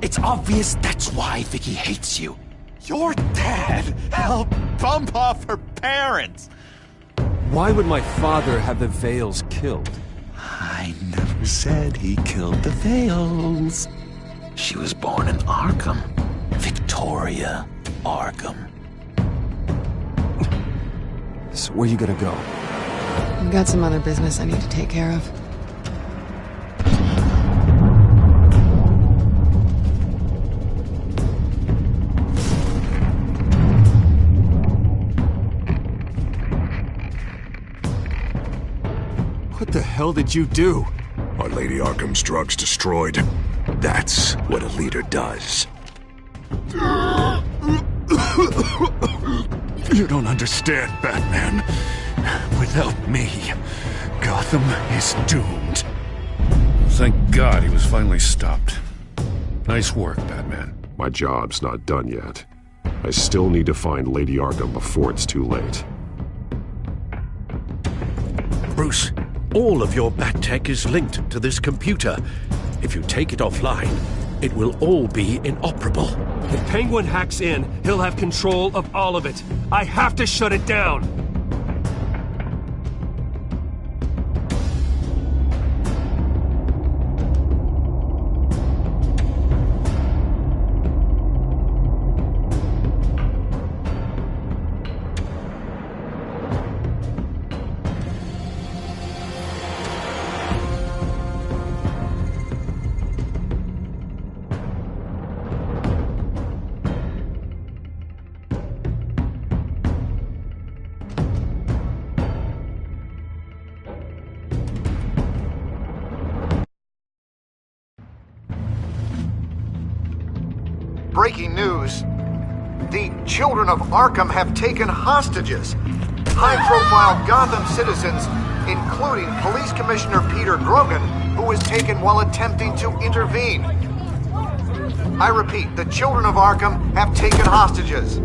It's obvious that's why Vicky hates you. Your dad helped bump off her parents! Why would my father have the Vales killed? I never said he killed the Vales. She was born in Arkham. Victoria Arkham. So where you gonna go? I've got some other business I need to take care of. What the hell did you do? Are Lady Arkham's drugs destroyed? That's what a leader does. You don't understand, Batman. Without me, Gotham is doomed. Thank God he was finally stopped. Nice work, Batman. My job's not done yet. I still need to find Lady Arkham before it's too late. Bruce, all of your bat tech is linked to this computer. If you take it offline, it will all be inoperable. If Penguin hacks in, he'll have control of all of it. I have to shut it down! Breaking news. The children of Arkham have taken hostages. High-profile Gotham citizens, including Police Commissioner Peter Grogan, who was taken while attempting to intervene. I repeat, the children of Arkham have taken hostages.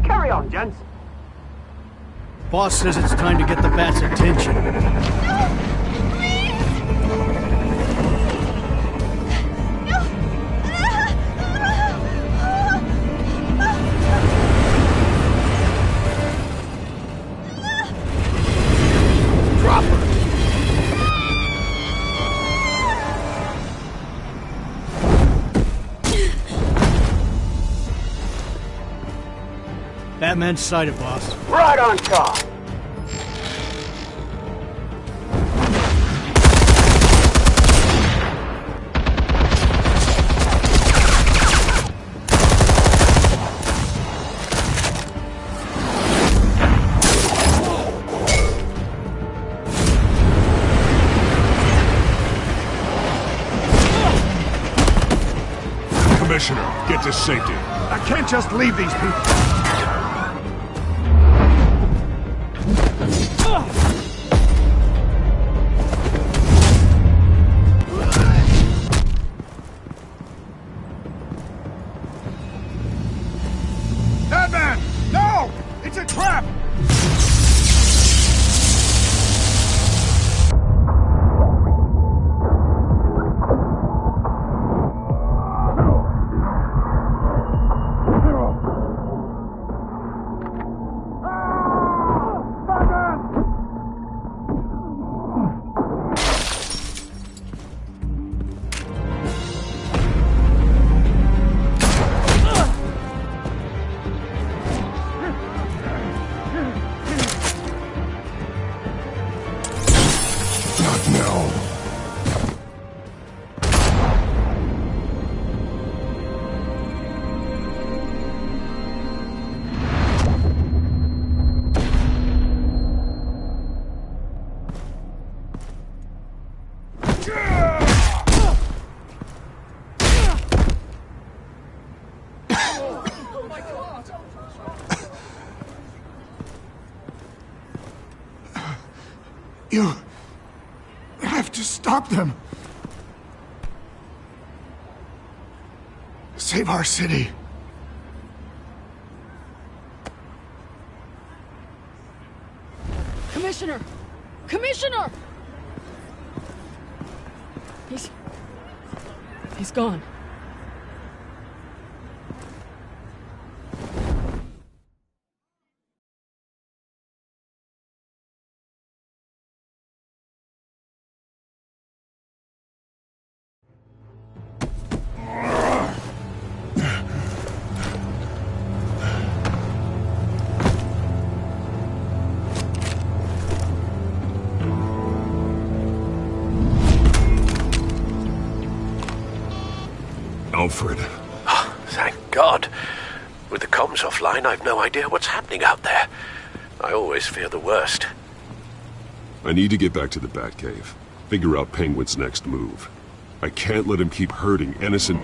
Carry on, gents. Boss says it's time to get the Bat's attention. Batman's sighted, boss. Right on top! Commissioner, get to safety. I can't just leave these people. Batman! No! It's a trap! You have to stop them. Save our city. Commissioner! Commissioner! He's gone. Alfred. Oh, thank God. With the comms offline, I've no idea what's happening out there. I always fear the worst. I need to get back to the Batcave. Figure out Penguin's next move. I can't let him keep hurting innocent...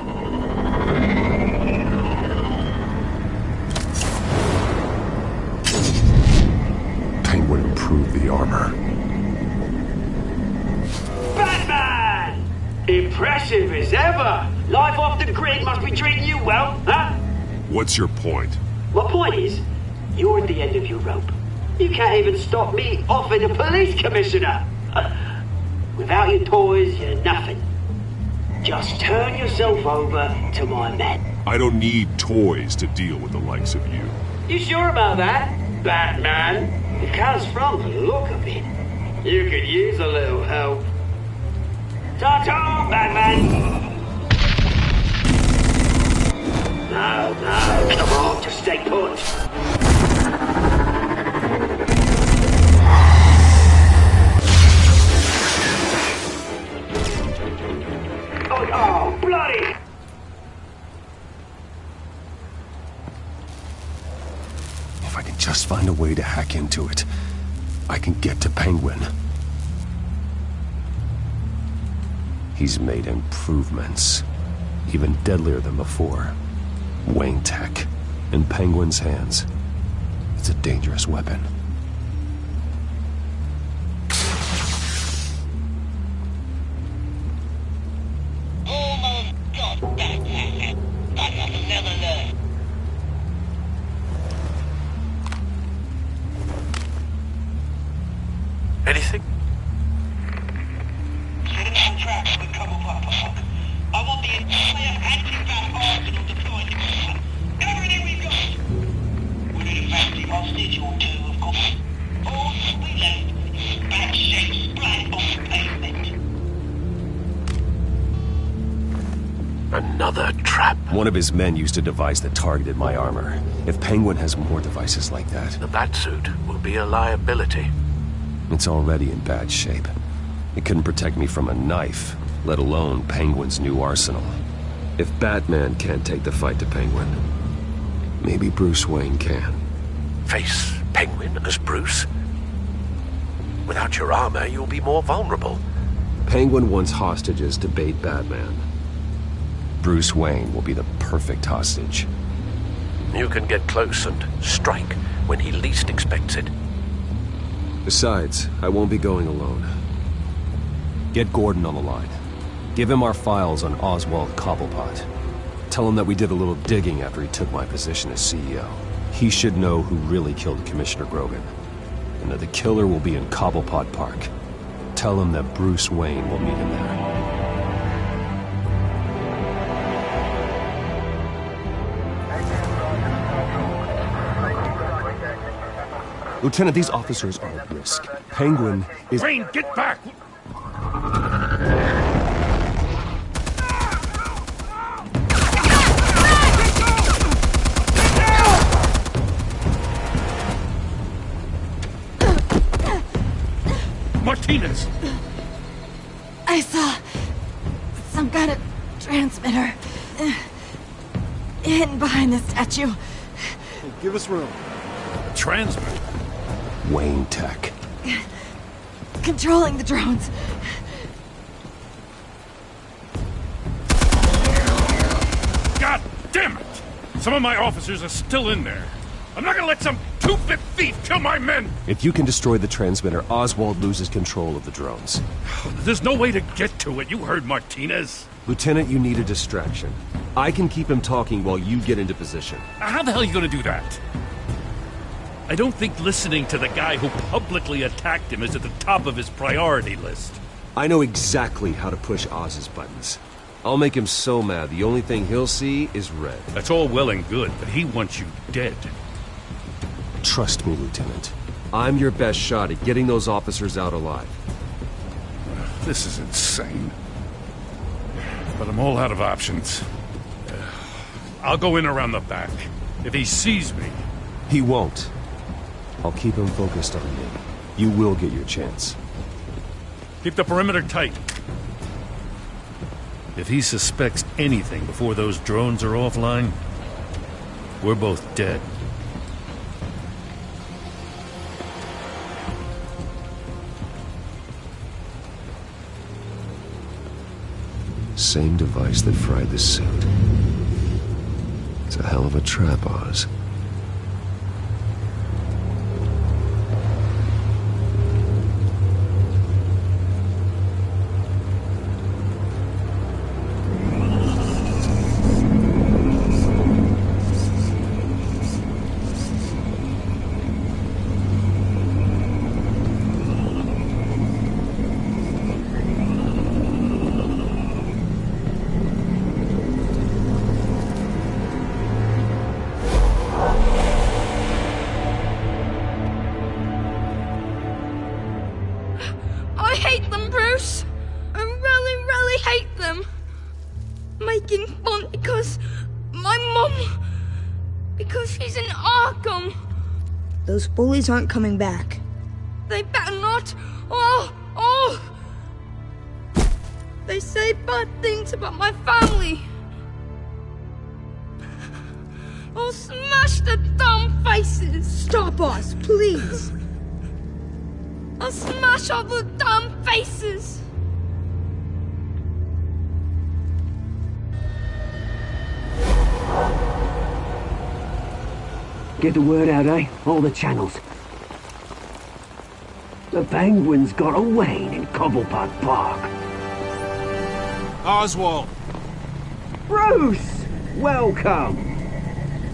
Penguin improved the armor. Batman! Impressive as ever! Life off the grid must be treating you well, huh? What's your point? My point is, you're at the end of your rope. You can't even stop me offing a police commissioner. Without your toys, you're nothing. Just turn yourself over to my men. I don't need toys to deal with the likes of you. You sure about that, Batman? Because from the look of it, you could use a little help. Ta-ta, Batman! No, come on, just stay put. Oh, bloody! If I can just find a way to hack into it, I can get to Penguin. He's made improvements, even deadlier than before. Wayne Tech, in Penguin's hands. It's a dangerous weapon. Oh my God, Batman! I'll never learn. Anything? Tracks with Cobblepot Park. I want the entire anti-bat arsenal deployed to Batman. Everything we've got! We need a fancy hostage or two, of course. All that we left is bad shape splat on the pavement. Another trap. One of his men used a device that targeted my armor. If Penguin has more devices like that... The Batsuit will be a liability. It's already in bad shape. It couldn't protect me from a knife, let alone Penguin's new arsenal. If Batman can't take the fight to Penguin, maybe Bruce Wayne can. Face Penguin as Bruce? Without your armor, you'll be more vulnerable. Penguin wants hostages to bait Batman. Bruce Wayne will be the perfect hostage. You can get close and strike when he least expects it. Besides, I won't be going alone. Get Gordon on the line. Give him our files on Oswald Cobblepot. Tell him that we did a little digging after he took my position as CEO. He should know who really killed Commissioner Grogan, and that the killer will be in Cobblepot Park. Tell him that Bruce Wayne will meet him there. Lieutenant, these officers are at risk. Penguin is... Wayne, get back! Martinez! I saw some kind of transmitter hidden behind the statue. Hey, give us room. Transmitter? Wayne Tech. Controlling the drones. God damn it! Some of my officers are still in there. I'm not gonna let some two-bit thief kill my men! If you can destroy the transmitter, Oswald loses control of the drones. There's no way to get to it. You heard Martinez. Lieutenant, you need a distraction. I can keep him talking while you get into position. How the hell are you gonna do that? I don't think listening to the guy who publicly attacked him is at the top of his priority list. I know exactly how to push Oz's buttons. I'll make him so mad, the only thing he'll see is red. That's all well and good, but he wants you dead. Trust me, Lieutenant. I'm your best shot at getting those officers out alive. This is insane. But I'm all out of options. I'll go in around the back. If he sees me... He won't. I'll keep him focused on me. You will get your chance. Keep the perimeter tight. If he suspects anything before those drones are offline, we're both dead. Same device that fried the suit. It's a hell of a trap, Oz. I hate them, Bruce. I really, really hate them. Making fun because my mum... because she's in Arkham. Those bullies aren't coming back. They better not. They say bad things about my family. I'll smash the dumb faces. Stop us, please. I'll smash all the damn faces! Get the word out, eh? All the channels. The Penguins got a Wayne in Cobblepot Park. Oswald! Bruce! Welcome!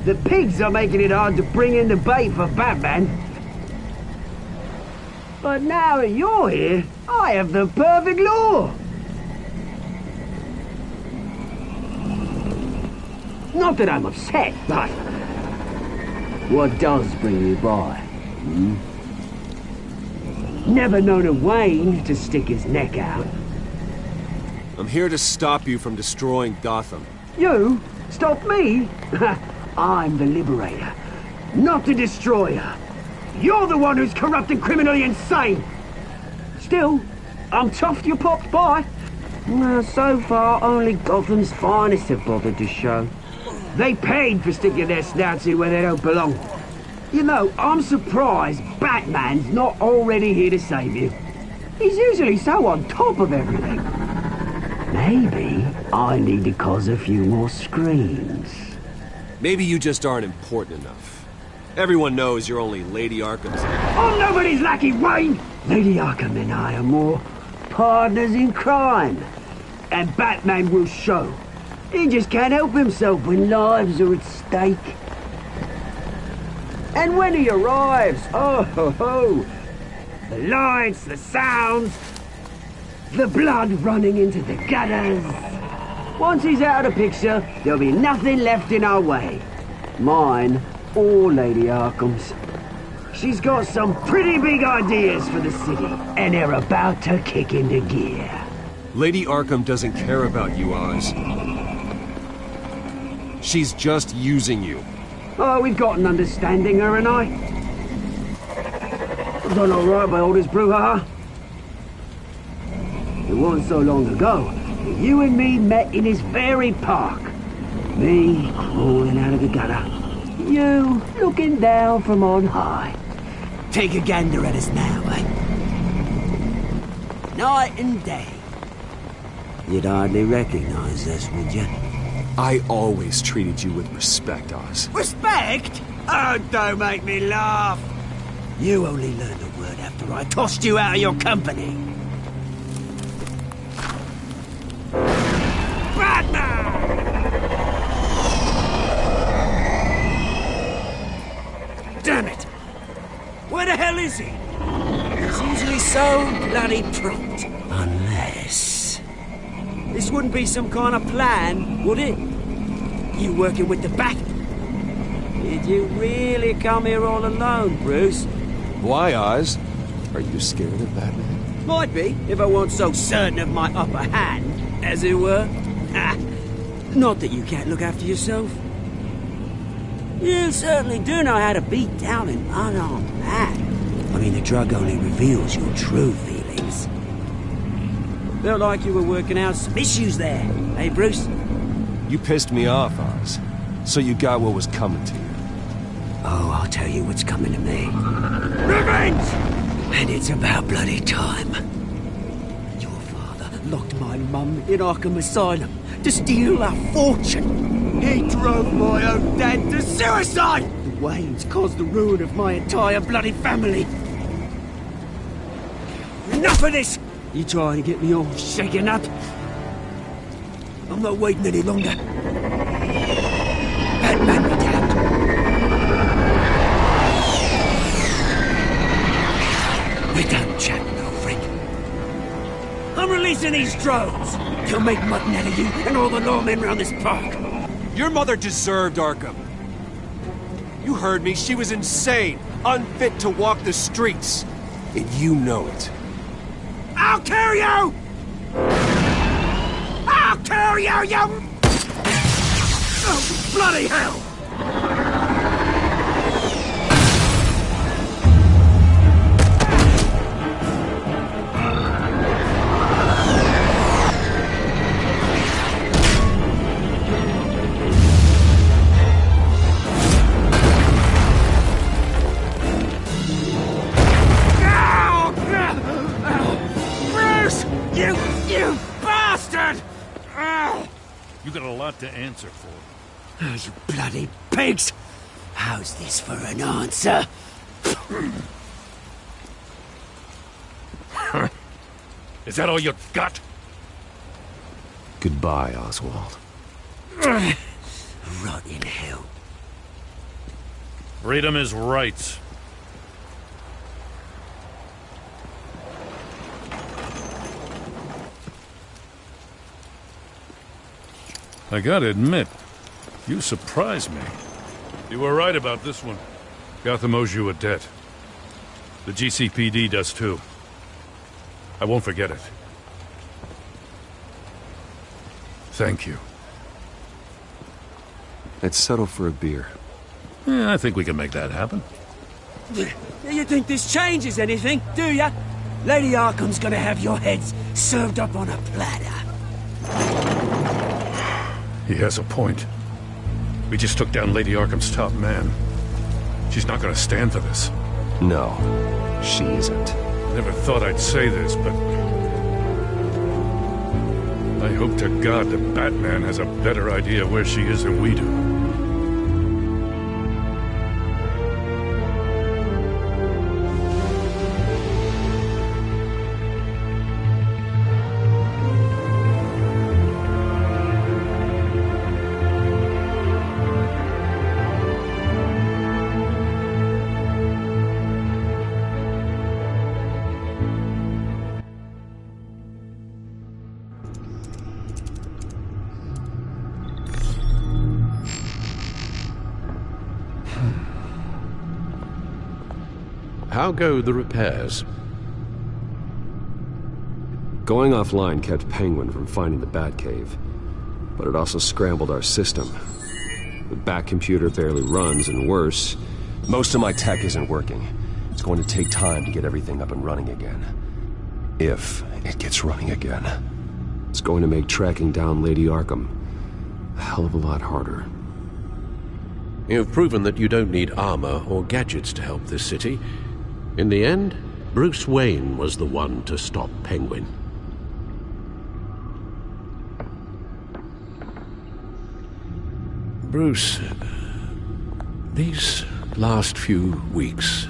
The pigs are making it hard to bring in the bait for Batman. But now that you're here, I have the perfect lure! Not that I'm upset, but... what does bring you by? Never known a Wayne to stick his neck out. I'm here to stop you from destroying Gotham. You? Stop me? I'm the Liberator, not the Destroyer. You're the one who's corrupt and criminally insane! Still, I'm tough you popped by. Well, so far, only Gotham's finest have bothered to show. They paid for sticking their snouts in where they don't belong. You know, I'm surprised Batman's not already here to save you. He's usually so on top of everything. Maybe I need to cause a few more screams. Maybe you just aren't important enough. Everyone knows you're only Lady Arkham's... I'm nobody's lackey, Wayne! Lady Arkham and I are more partners in crime. And Batman will show. He just can't help himself when lives are at stake. And when he arrives, oh ho ho! The lights, the sounds, the blood running into the gutters. Once he's out of the picture, there'll be nothing left in our way. Mine or Lady Arkham's. She's got some pretty big ideas for the city, and they're about to kick into gear. Lady Arkham doesn't care about you, Oz. She's just using you. Oh, we've got an understanding, her and I. I've done all right by Aldous Brouhaha. It wasn't so long ago that you and me met in this very park. Me crawling out of the gutter. You looking down from on high. Take a gander at us now, eh? Night and day. You'd hardly recognize us, would you? I always treated you with respect, Oz. Respect? Oh, don't make me laugh. You only learned the word after I tossed you out of your company. Batman! Damn it! Where the hell is he? He's usually so bloody prompt. Unless... Yes. This wouldn't be some kind of plan, would it? You working with the Bat? Did you really come here all alone, Bruce? Why, Oz? Are you scared of Batman? Might be, if I weren't so certain of my upper hand, as it were. Not that you can't look after yourself. You certainly do know how to beat down an unarmed man. I mean, the drug only reveals your true feelings. Felt like you were working out some issues there, eh, Bruce? You pissed me off, Oz. So you got what was coming to you. Oh, I'll tell you what's coming to me. Revenge! And it's about bloody time. Your father locked my mum in Arkham Asylum to steal our fortune. He drove my own dad to suicide! The Waynes caused the ruin of my entire bloody family. Enough of this! You trying to get me all shaken up? I'm not waiting any longer. Batman me damned. We're done chatting, old freak. I'm releasing these drones. They'll make mutton out of you and all the lawmen around this park. Your mother deserved Arkham. You heard me. She was insane, unfit to walk the streets. And you know it. I'll kill you! I'll kill you, you... Oh, bloody hell! You bastard! You got a lot to answer for. Oh, you bloody pigs! How's this for an answer? Is that all you got? Goodbye, Oswald. Rot in hell. Freedom is rights. I gotta admit, you surprised me. You were right about this one. Gotham owes you a debt. The GCPD does too. I won't forget it. Thank you. Let's settle for a beer. Yeah, I think we can make that happen. You think this changes anything, do ya? Lady Arkham's gonna have your heads served up on a platter. He has a point. We just took down Lady Arkham's top man. She's not gonna stand for this. No, she isn't. Never thought I'd say this, but... I hope to God that Batman has a better idea where she is than we do. How go the repairs? Going offline kept Penguin from finding the Batcave, but it also scrambled our system. The Bat computer barely runs, and worse, most of my tech isn't working. It's going to take time to get everything up and running again. If it gets running again. It's going to make tracking down Lady Arkham a hell of a lot harder. You've proven that you don't need armor or gadgets to help this city. In the end, Bruce Wayne was the one to stop Penguin. Bruce, these last few weeks,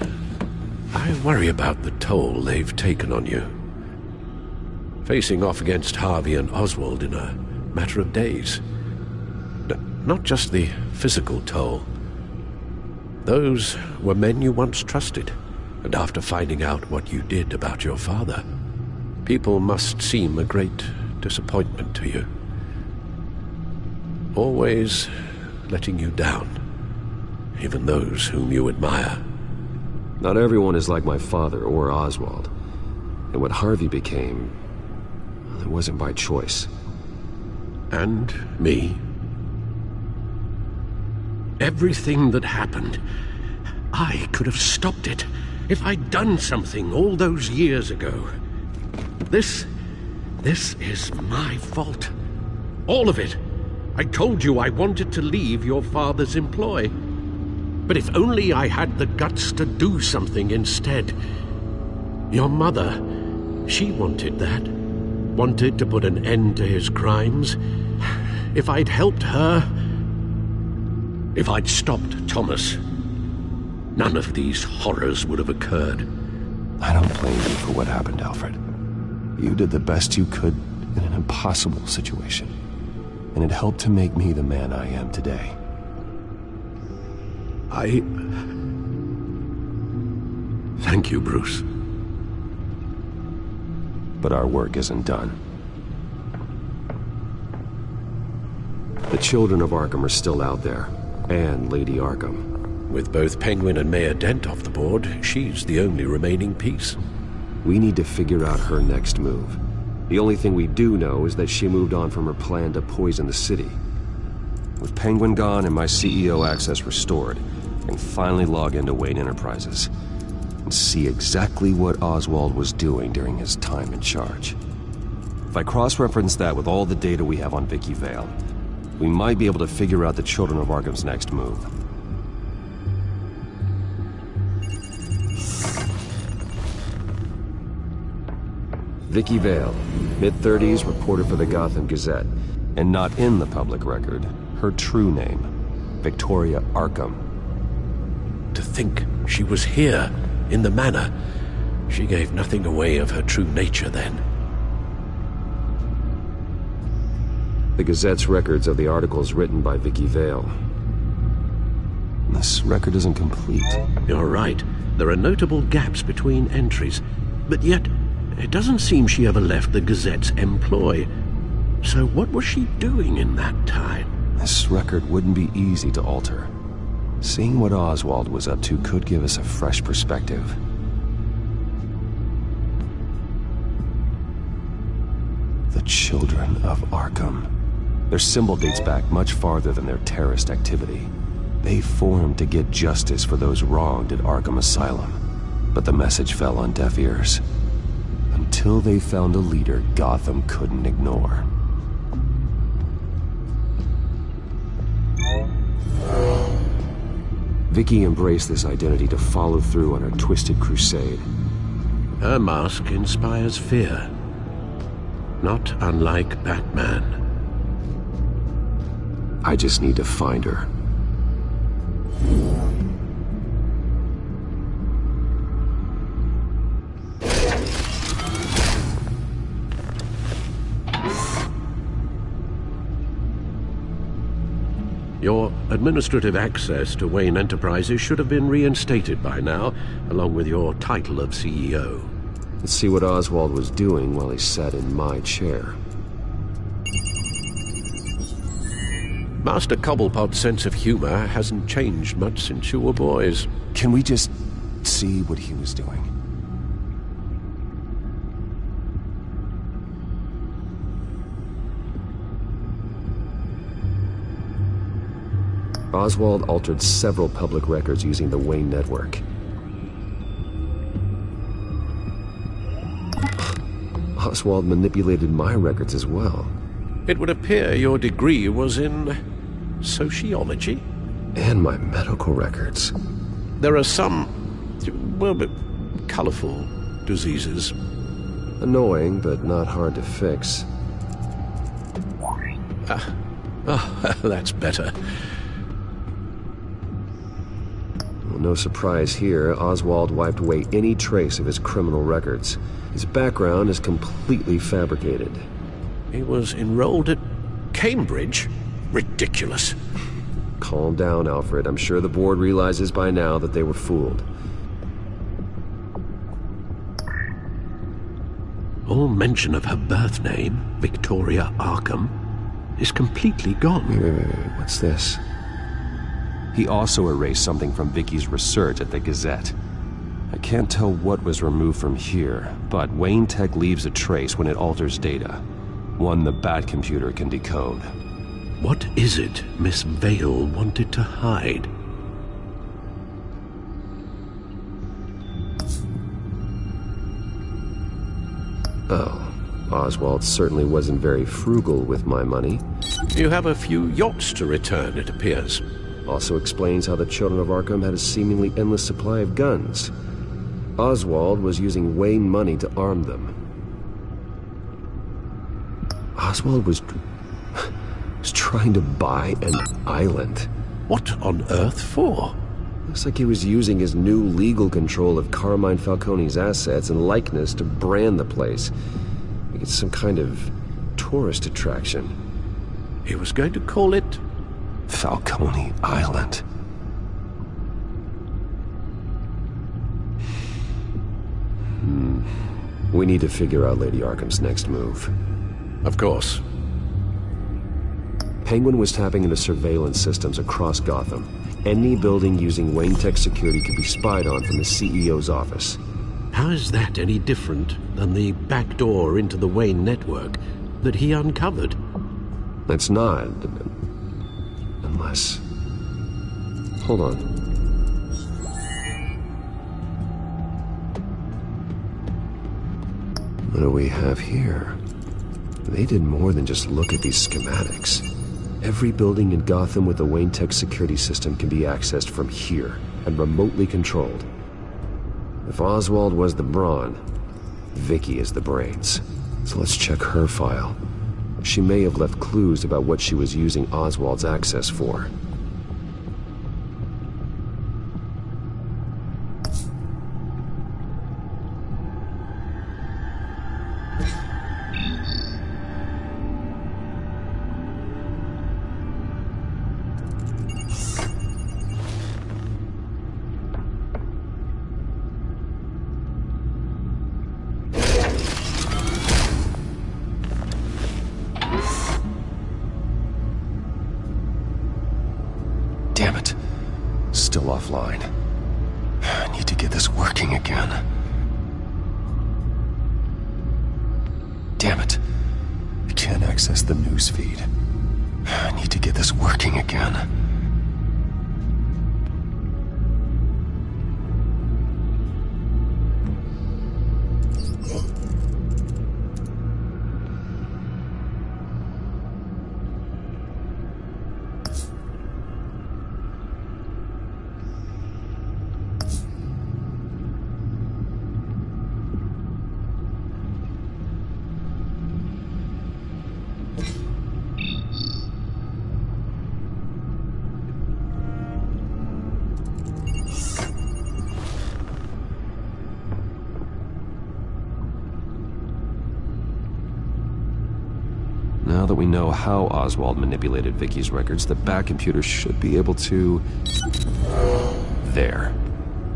I worry about the toll they've taken on you. Facing off against Harvey and Oswald in a matter of days. Not just the physical toll. Those were men you once trusted. And after finding out what you did about your father, People must seem a great disappointment to you. Always letting you down, even those whom you admire. Not everyone is like my father or Oswald. And what Harvey became, it wasn't by choice. And me. Everything that happened, I could have stopped it if I'd done something all those years ago. This is my fault. All of it. I told you I wanted to leave your father's employ. But if only I had the guts to do something instead. Your mother, she wanted that. Wanted to put an end to his crimes. If I'd helped her, if I'd stopped Thomas, none of these horrors would have occurred. I don't blame you for what happened, Alfred. You did the best you could in an impossible situation. And it helped to make me the man I am today. Thank you, Bruce. But our work isn't done. The children of Arkham are still out there, and Lady Arkham. With both Penguin and Mayor Dent off the board, she's the only remaining piece. We need to figure out her next move. The only thing we do know is that she moved on from her plan to poison the city. With Penguin gone and my CEO access restored, I can finally log into Wayne Enterprises and see exactly what Oswald was doing during his time in charge. If I cross-reference that with all the data we have on Vicky Vale, we might be able to figure out the Children of Arkham's next move. Vicky Vale, mid-30s, reporter for the Gotham Gazette, and not in the public record, her true name, Victoria Arkham. To think she was here, in the manor. She gave nothing away of her true nature then. The Gazette's records of the articles written by Vicky Vale. This record isn't complete. You're right. There are notable gaps between entries, but yet it doesn't seem she ever left the Gazette's employ. So what was she doing in that time? This record wouldn't be easy to alter. Seeing what Oswald was up to could give us a fresh perspective. The Children of Arkham. Their symbol dates back much farther than their terrorist activity. They formed to get justice for those wronged at Arkham Asylum. But the message fell on deaf ears. Until they found a leader Gotham couldn't ignore. Vicky embraced this identity to follow through on her twisted crusade. Her mask inspires fear. Not unlike Batman. I just need to find her. Your administrative access to Wayne Enterprises should have been reinstated by now, along with your title of CEO. Let's see what Oswald was doing while he sat in my chair. Master Cobblepot's sense of humor hasn't changed much since you were boys. Can we just see what he was doing? Oswald altered several public records using the Wayne network. Oswald manipulated my records as well. It would appear your degree was in sociology? And my medical records. There are some, well, colorful diseases. Annoying, but not hard to fix. That's better. No surprise here, Oswald wiped away any trace of his criminal records. His background is completely fabricated. He was enrolled at Cambridge? Ridiculous. Calm down, Alfred. I'm sure the board realizes by now that they were fooled. All mention of her birth name, Victoria Arkham, is completely gone. Wait, what's this? He also erased something from Vicky's research at the Gazette. I can't tell what was removed from here, but Wayne Tech leaves a trace when it alters data. One the Bat computer can decode. What is it Miss Vale wanted to hide? Oh, Oswald certainly wasn't very frugal with my money. You have a few yachts to return, it appears. Also explains how the Children of Arkham had a seemingly endless supply of guns. Oswald was using Wayne money to arm them. Oswald was trying to buy an island. What on earth for? Looks like he was using his new legal control of Carmine Falcone's assets and likeness to brand the place. Like it's some kind of tourist attraction. He was going to call it Falcone Island. We need to figure out Lady Arkham's next move. Of course. Penguin was tapping into surveillance systems across Gotham. Any building using Wayne Tech security could be spied on from the CEO's office. How is that any different than the back door into the Wayne network that he uncovered? It's not. Unless... Hold on. What do we have here? They did more than just look at these schematics. Every building in Gotham with the Wayne Tech security system can be accessed from here and remotely controlled. If Oswald was the brawn, Vicky is the brains. So let's check her file. She may have left clues about what she was using Oswald's access for. Damn it. Still offline. I need to get this working again. Damn it. I can't access the news feed. I need to get this working again. Now that we know how Oswald manipulated Vicky's records, the Bat computer should be able to... There.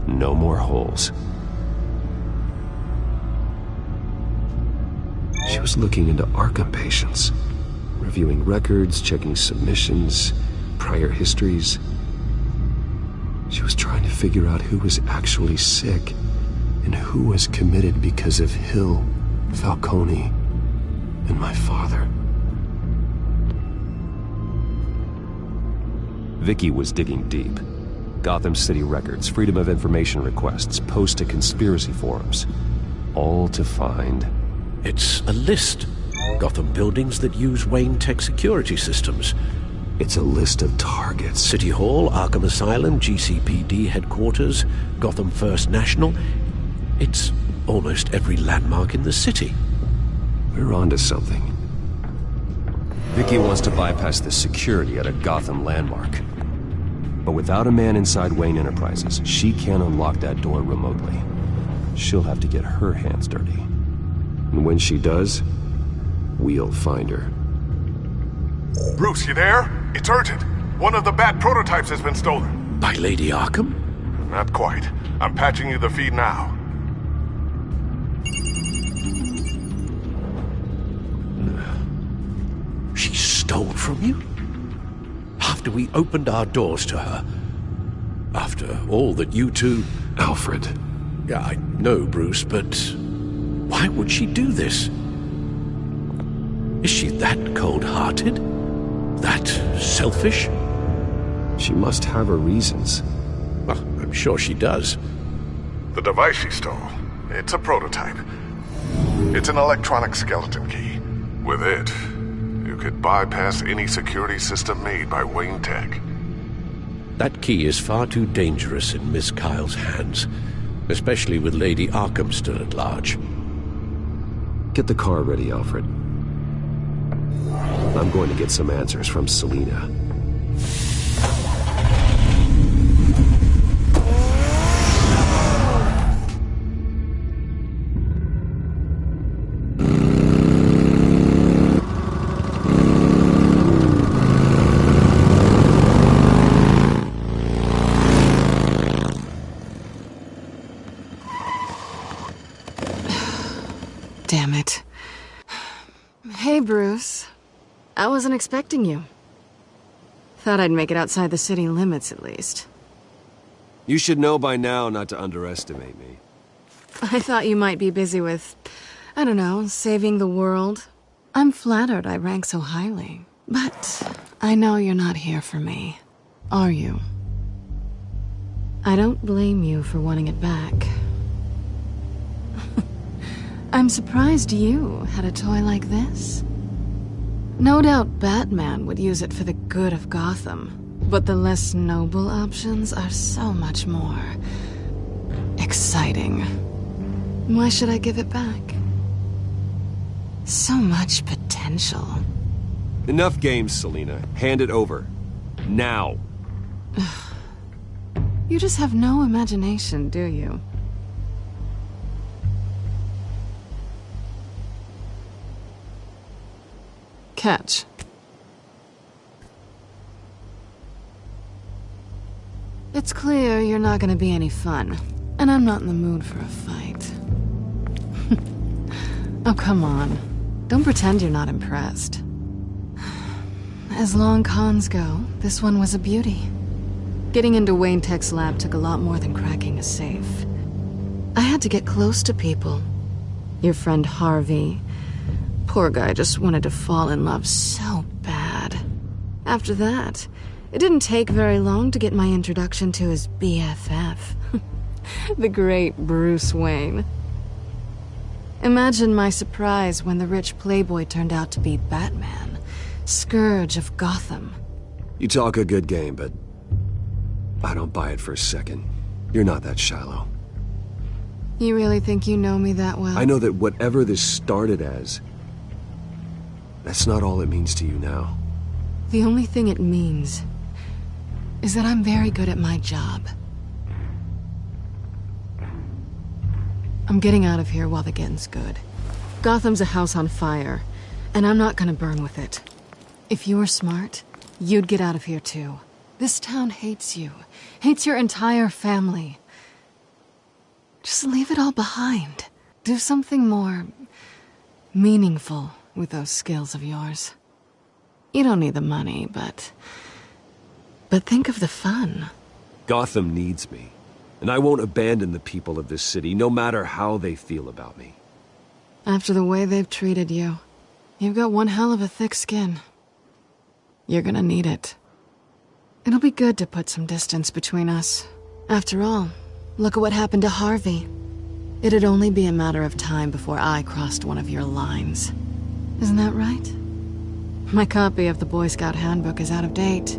No more holes. She was looking into Arkham patients, reviewing records, checking submissions, prior histories. She was trying to figure out who was actually sick and who was committed because of Hill, Falcone, and my father. Vicky was digging deep. Gotham City records, Freedom of Information requests, posts to conspiracy forums. All to find... It's a list. Gotham buildings that use Wayne Tech security systems. It's a list of targets. City Hall, Arkham Asylum, GCPD headquarters, Gotham First National. It's almost every landmark in the city. We're onto something. Vicky wants to bypass the security at a Gotham landmark. But without a man inside Wayne Enterprises, she can't unlock that door remotely. She'll have to get her hands dirty. And when she does, we'll find her. Bruce, you there? It's urgent. One of the Bat prototypes has been stolen. By Lady Arkham? Not quite. I'm patching you the feed now. stole from you? After we opened our doors to her? After all that you two... Alfred. Yeah, I know, Bruce, but why would she do this? Is she that cold-hearted? That selfish? She must have her reasons. Well, I'm sure she does. The device she stole, it's a prototype. It's an electronic skeleton key. With it, you could bypass any security system made by Wayne Tech. That key is far too dangerous in Miss Kyle's hands, especially with Lady Arkham still at large. Get the car ready, Alfred. I'm going to get some answers from Selina. Damn it. Hey, Bruce. I wasn't expecting you. Thought I'd make it outside the city limits, at least. You should know by now not to underestimate me. I thought you might be busy with, I don't know, saving the world. I'm flattered I rank so highly. But I know you're not here for me, are you? I don't blame you for wanting it back. I'm surprised you had a toy like this. No doubt Batman would use it for the good of Gotham, but the less noble options are so much more exciting. Why should I give it back? So much potential. Enough games, Selina. Hand it over. Now. You just have no imagination, do you? Catch. It's clear you're not gonna be any fun, and I'm not in the mood for a fight. Oh, come on. Don't pretend you're not impressed. As long cons go, this one was a beauty. Getting into Wayne Tech's lab took a lot more than cracking a safe. I had to get close to people. Your friend Harvey. Poor guy just wanted to fall in love so bad. After that, it didn't take very long to get my introduction to his BFF. The great Bruce Wayne. Imagine my surprise when the rich playboy turned out to be Batman, Scourge of Gotham. You talk a good game, but I don't buy it for a second. You're not that shallow. You really think you know me that well? I know that whatever this started as, that's not all it means to you now. The only thing it means is that I'm very good at my job. I'm getting out of here while the getting's good. Gotham's a house on fire, and I'm not gonna burn with it. If you were smart, you'd get out of here too. This town hates you, hates your entire family. Just leave it all behind. Do something more meaningful with those skills of yours. You don't need the money, but think of the fun. Gotham needs me, and I won't abandon the people of this city, no matter how they feel about me. After the way they've treated you, you've got one hell of a thick skin. You're gonna need it. It'll be good to put some distance between us. After all, look at what happened to Harvey. It'd only be a matter of time before I crossed one of your lines. Isn't that right? My copy of the Boy Scout Handbook is out of date.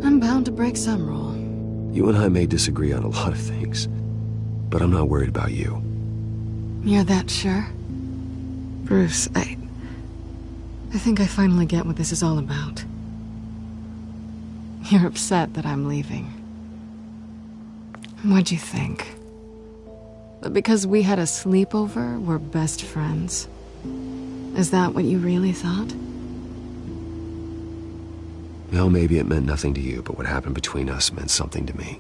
I'm bound to break some rule. You and I may disagree on a lot of things, but I'm not worried about you. You're that sure? Bruce, I think I finally get what this is all about. You're upset that I'm leaving. What'd you think? That because we had a sleepover, we're best friends? Is that what you really thought? Well, maybe it meant nothing to you, but what happened between us meant something to me.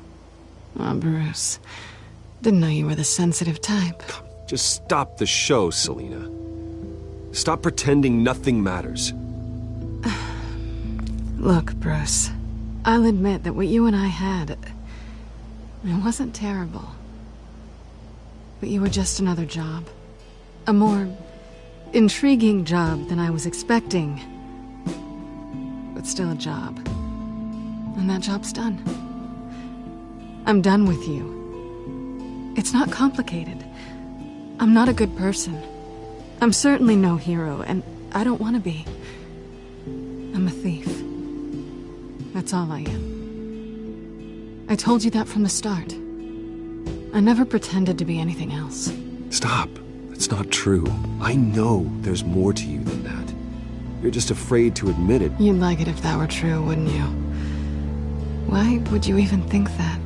Oh, Bruce. Didn't know you were the sensitive type. Just stop the show, Selina. Stop pretending nothing matters. Look, Bruce, I'll admit that what you and I had, it wasn't terrible. But you were just another job. A more intriguing job than I was expecting. But still a job. And that job's done. I'm done with you. It's not complicated. I'm not a good person. I'm certainly no hero, and I don't want to be. I'm a thief. That's all I am. I told you that from the start. I never pretended to be anything else. Stop. That's not true. I know there's more to you than that. You're just afraid to admit it. You'd like it if that were true, wouldn't you? Why would you even think that?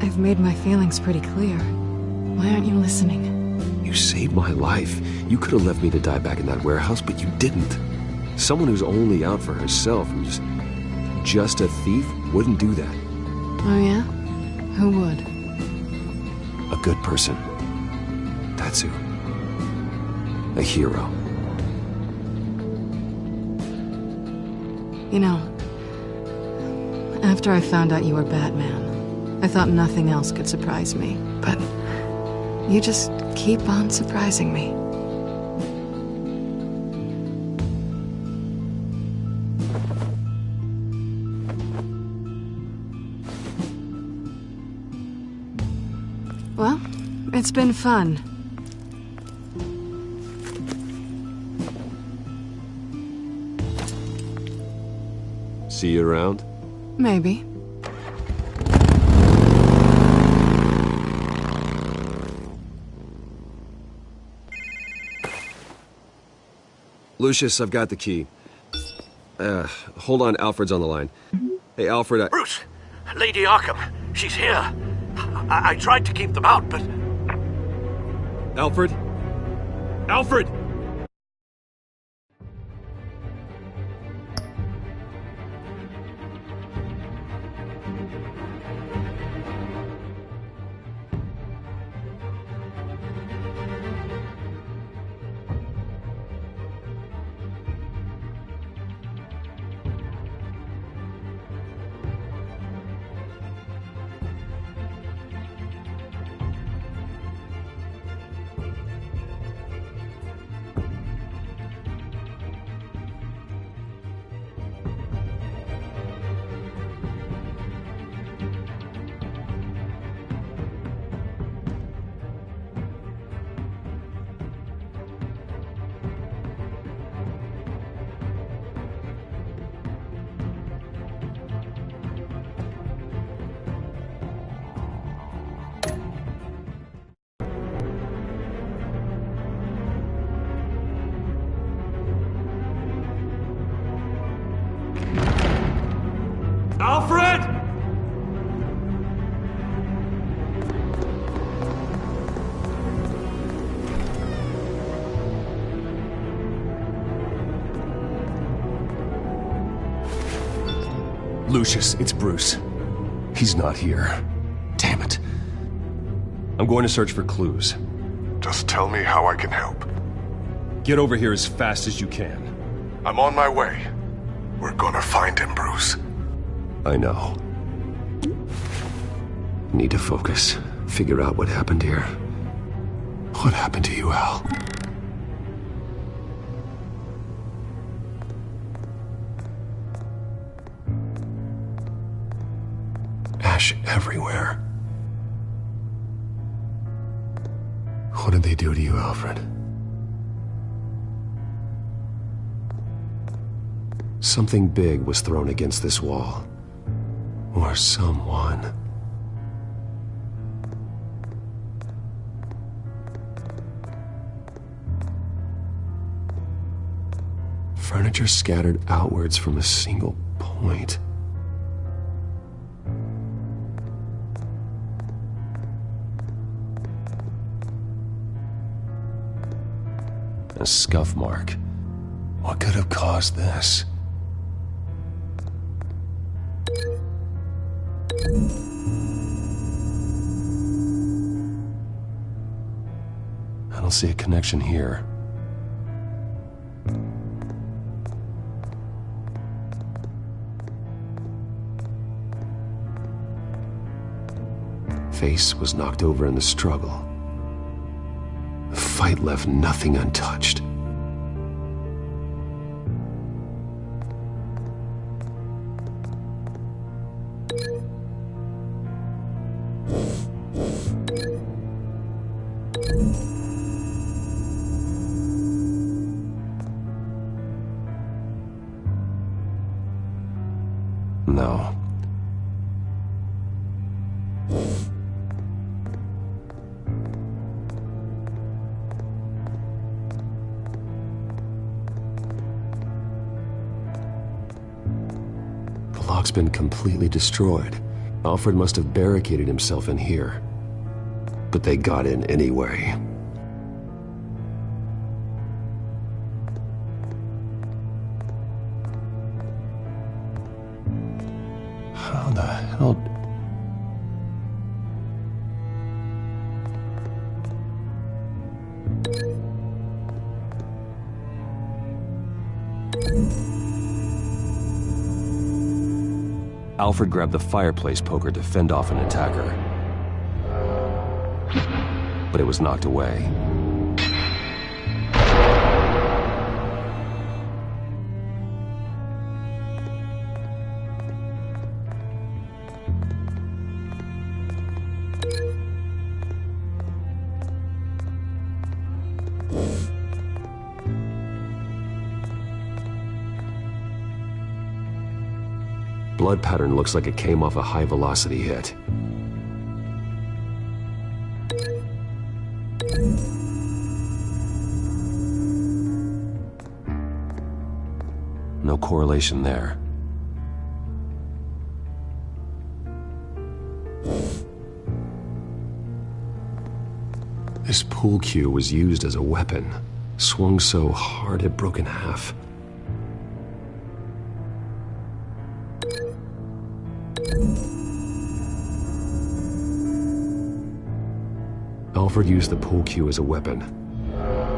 I've made my feelings pretty clear. Why aren't you listening? You saved my life. You could have left me to die back in that warehouse, but you didn't. Someone who's only out for herself, who's just a thief, wouldn't do that. Oh yeah? Who would? A good person. That's who. A hero. You know, after I found out you were Batman, I thought nothing else could surprise me, but you just keep on surprising me. Well, it's been fun. See you around? Maybe. Lucius, I've got the key. Hold on, Alfred's on the line. Hey, Alfred, Bruce! Lady Arkham, she's here. I tried to keep them out, but... Alfred? Alfred! Alfred! Lucius, it's Bruce. He's not here. Damn it. I'm going to search for clues. Just tell me how I can help. Get over here as fast as you can. I'm on my way. We're gonna find him, Bruce. I know. Need to focus. Figure out what happened here. What happened to you, Al? Ash everywhere. What did they do to you, Alfred? Something big was thrown against this wall. Or someone. Furniture scattered outwards from a single point. A scuff mark. What could have caused this? I don't see a connection here. face was knocked over in the struggle. The fight left nothing untouched. No. The lock's been completely destroyed. Alfred must have barricaded himself in here. But they got in anyway. How the hell... Alfred grabbed the fireplace poker to fend off an attacker. But it was knocked away. Blood pattern looks like it came off a high-velocity hit. No correlation there. This pool cue was used as a weapon, swung so hard it broke in half. Alfred used the pool cue as a weapon,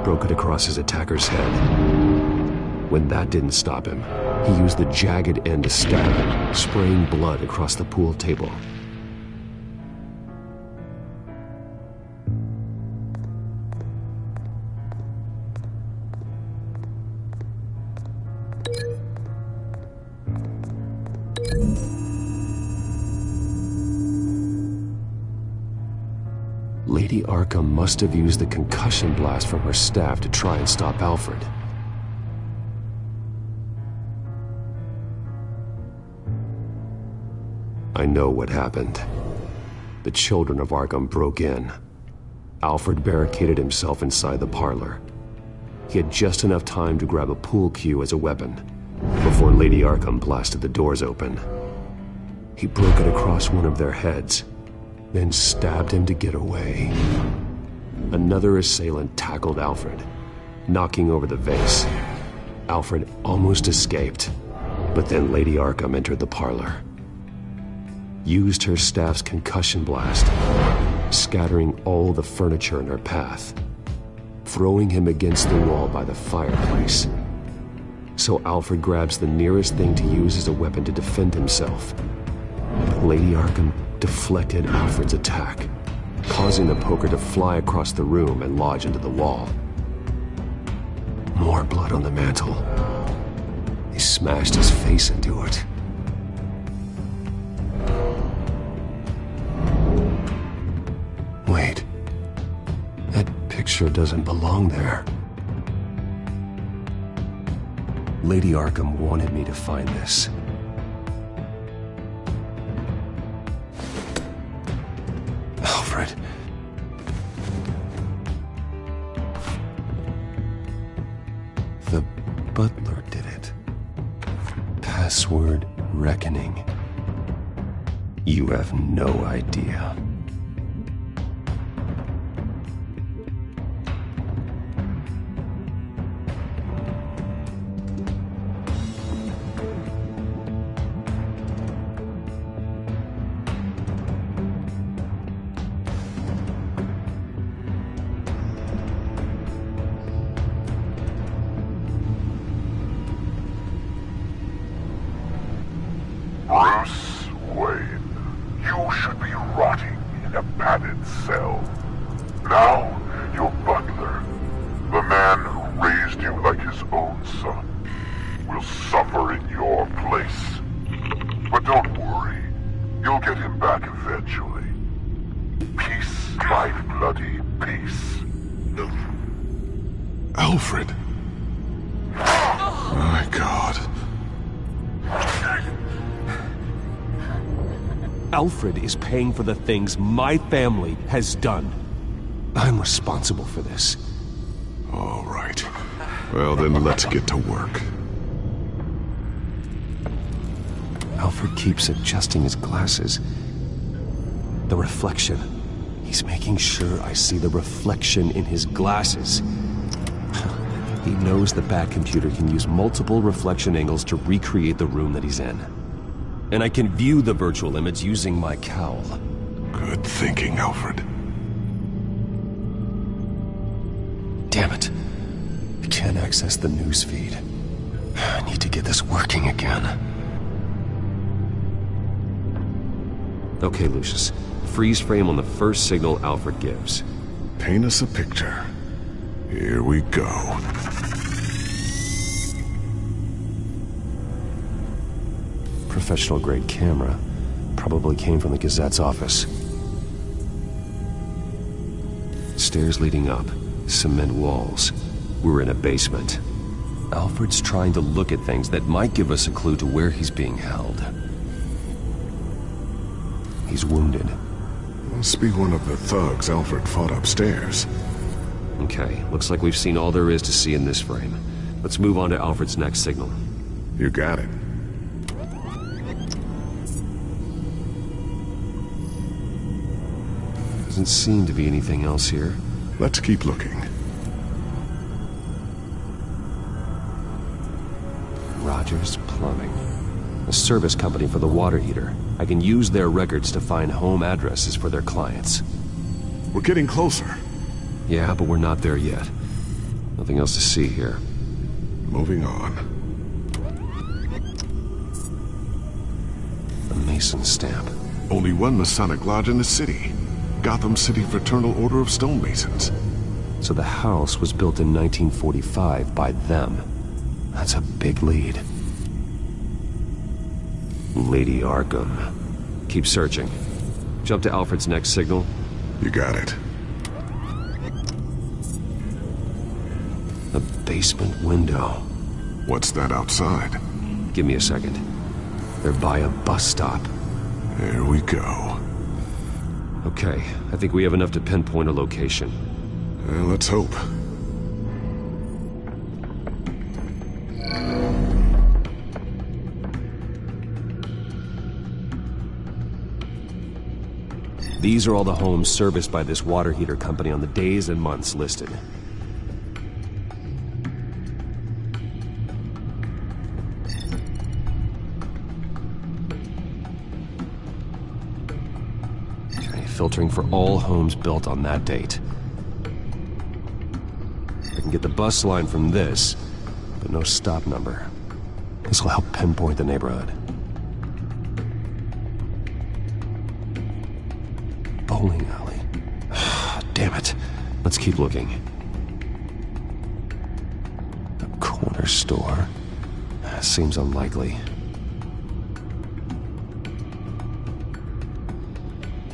broke it across his attacker's head. When that didn't stop him, he used the jagged end to stab him, spraying blood across the pool table. Lady Arkham must have used the concussion blast from her staff to try and stop Alfred. I know what happened. The children of Arkham broke in. Alfred barricaded himself inside the parlor. He had just enough time to grab a pool cue as a weapon before Lady Arkham blasted the doors open. He broke it across one of their heads, then stabbed him to get away. Another assailant tackled Alfred, knocking over the vase. Alfred almost escaped, but then Lady Arkham entered the parlor. Used her staff's concussion blast, scattering all the furniture in her path, throwing him against the wall by the fireplace. So Alfred grabs the nearest thing to use as a weapon to defend himself. But Lady Arkham deflected Alfred's attack, causing the poker to fly across the room and lodge into the wall. More blood on the mantel. He smashed his face into it. Wait. That picture doesn't belong there. Lady Arkham wanted me to find this. Alfred. The butler did it. Password reckoning. You have no idea. Bruce Wayne, you should be rotting man who raised you like his own son will suffer in your place. But don't worry, you'll get him back eventually. Peace, my bloody peace. Alfred. My God. Alfred is paying for the things my family has done. I'm responsible for this. All right. Well, then let's get to work. Alfred keeps adjusting his glasses. The reflection. He's making sure I see the reflection in his glasses. He knows the Bat-computer can use multiple reflection angles to recreate the room that he's in. And I can view the virtual image using my cowl. Good thinking, Alfred. Damn it. I can't access the news feed. I need to get this working again. Okay, Lucius. Freeze frame on the first signal Alfred gives. Paint us a picture. Here we go. Professional-grade camera. Probably came from the Gazette's office. Stairs leading up. Cement walls. We're in a basement. Alfred's trying to look at things that might give us a clue to where he's being held. He's wounded. Must be one of the thugs Alfred fought upstairs. Okay, looks like we've seen all there is to see in this frame. Let's move on to Alfred's next signal. You got it. Doesn't seem to be anything else here. Let's keep looking. Rogers Plumbing. A service company for the water heater. I can use their records to find home addresses for their clients. We're getting closer. Yeah, but we're not there yet. Nothing else to see here. Moving on. A Mason stamp. Only one Masonic lodge in the city. Gotham City Fraternal Order of Stonemasons. So the house was built in 1945 by them. That's a big lead. Lady Arkham. Keep searching. Jump to Alfred's next signal. You got it. A basement window. What's that outside? Give me a second. They're by a bus stop. There we go. Okay, I think we have enough to pinpoint a location. Well, let's hope. These are all the homes serviced by this water heater company on the days and months listed. Okay, filtering for all homes built on that date. I can get the bus line from this, but no stop number. This will help pinpoint the neighborhood. Bowling alley. Damn it. Let's keep looking. The corner store. Seems unlikely.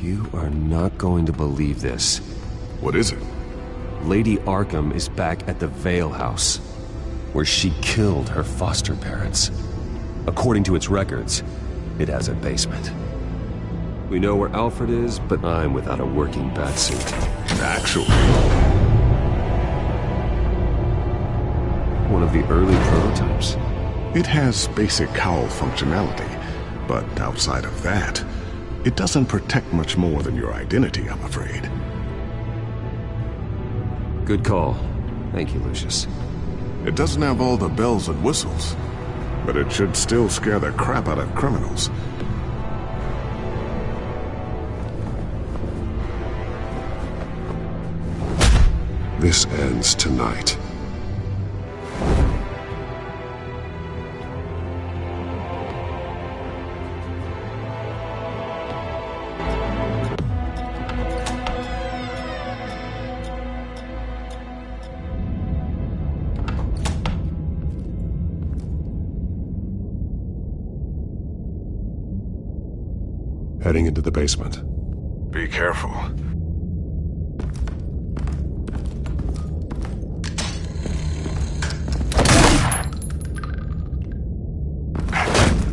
You are not going to believe this. What is it? Lady Arkham is back at the Vale House, where she killed her foster parents. According to its records, it has a basement. We know where Alfred is, but I'm without a working batsuit. Actually. One of the early prototypes. It has basic cowl functionality, but outside of that, it doesn't protect much more than your identity, I'm afraid. Good call. Thank you, Lucius. It doesn't have all the bells and whistles, but it should still scare the crap out of criminals. This ends tonight. Heading into the basement. Be careful.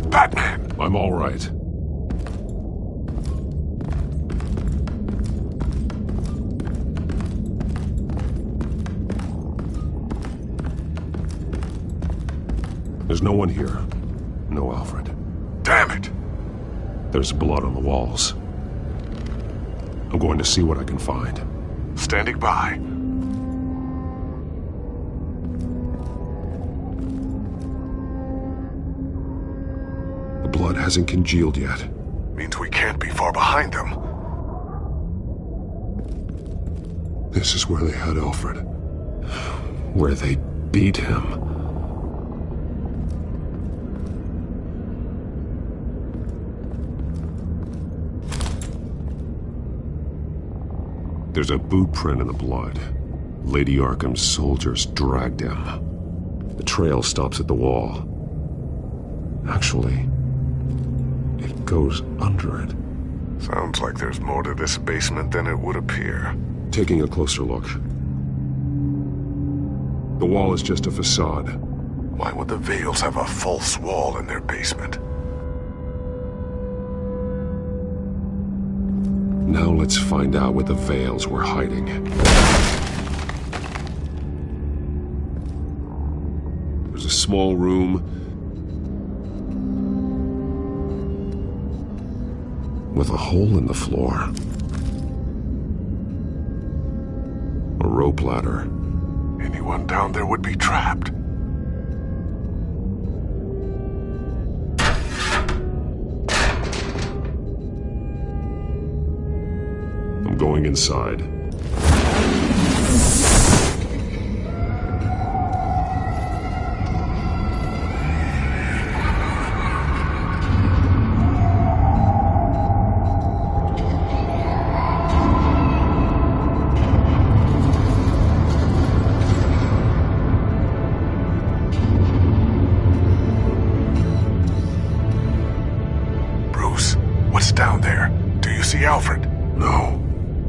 Batman! I'm all right. There's no one here. No Alfred. Damn it! There's blood on the walls. I'm going to see what I can find. Standing by. The blood hasn't congealed yet. Means we can't be far behind them. This is where they had Alfred. Where they beat him. There's a boot print in the blood. Lady Arkham's soldiers dragged him. The trail stops at the wall. Actually, it goes under it. Sounds like there's more to this basement than it would appear. Taking a closer look. The wall is just a facade. Why would the Vales have a false wall in their basement? Now let's find out what the Vales were hiding. There's a small room with a hole in the floor. A rope ladder. Anyone down there would be trapped. I'm going inside. Bruce, what's down there? Do you see Alfred? No.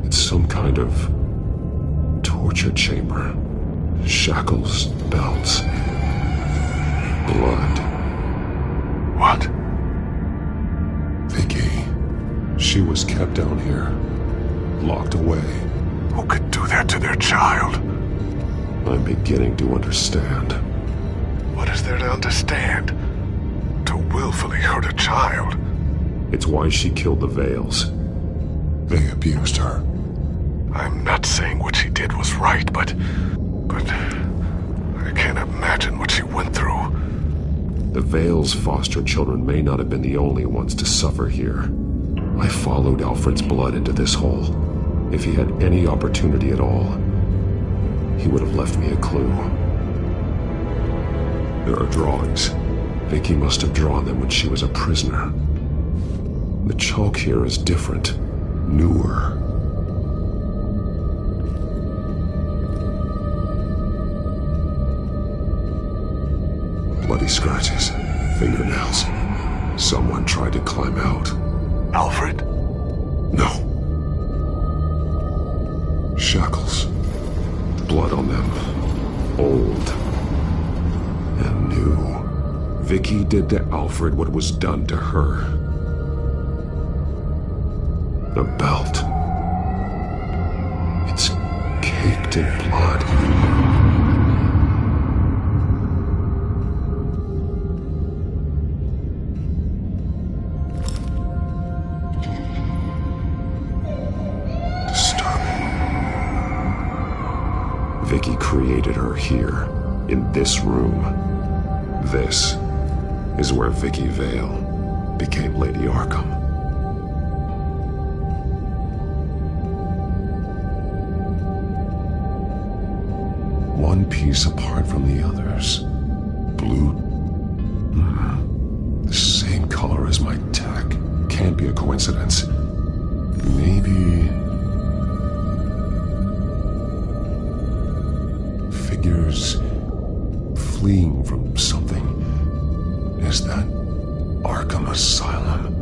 It's some kind of torture chamber. Shackles, belts, blood. What? Vicky. She was kept down here, locked away. Who could do that to their child? I'm beginning to understand. What is there to understand? To willfully hurt a child? It's why she killed the Vales. They abused her. I'm not saying what she did was right, but I can't imagine what she went through. The Vales' foster children may not have been the only ones to suffer here. I followed Alfred's blood into this hole. If he had any opportunity at all, he would have left me a clue. There are drawings. Vicky must have drawn them when she was a prisoner. The chalk here is different, newer. Bloody scratches, fingernails. Someone tried to climb out. Alfred? No. Shackles. Blood on them. Old. And new. Vicky did to Alfred what was done to her. The belt. It's caked in blood. Vicky created her here, in this room. This is where Vicky Vale became Lady Arkham. One piece apart from the others. Blue. The same color as my tech. Can't be a coincidence. Maybe... figures fleeing from something. Is that Arkham Asylum?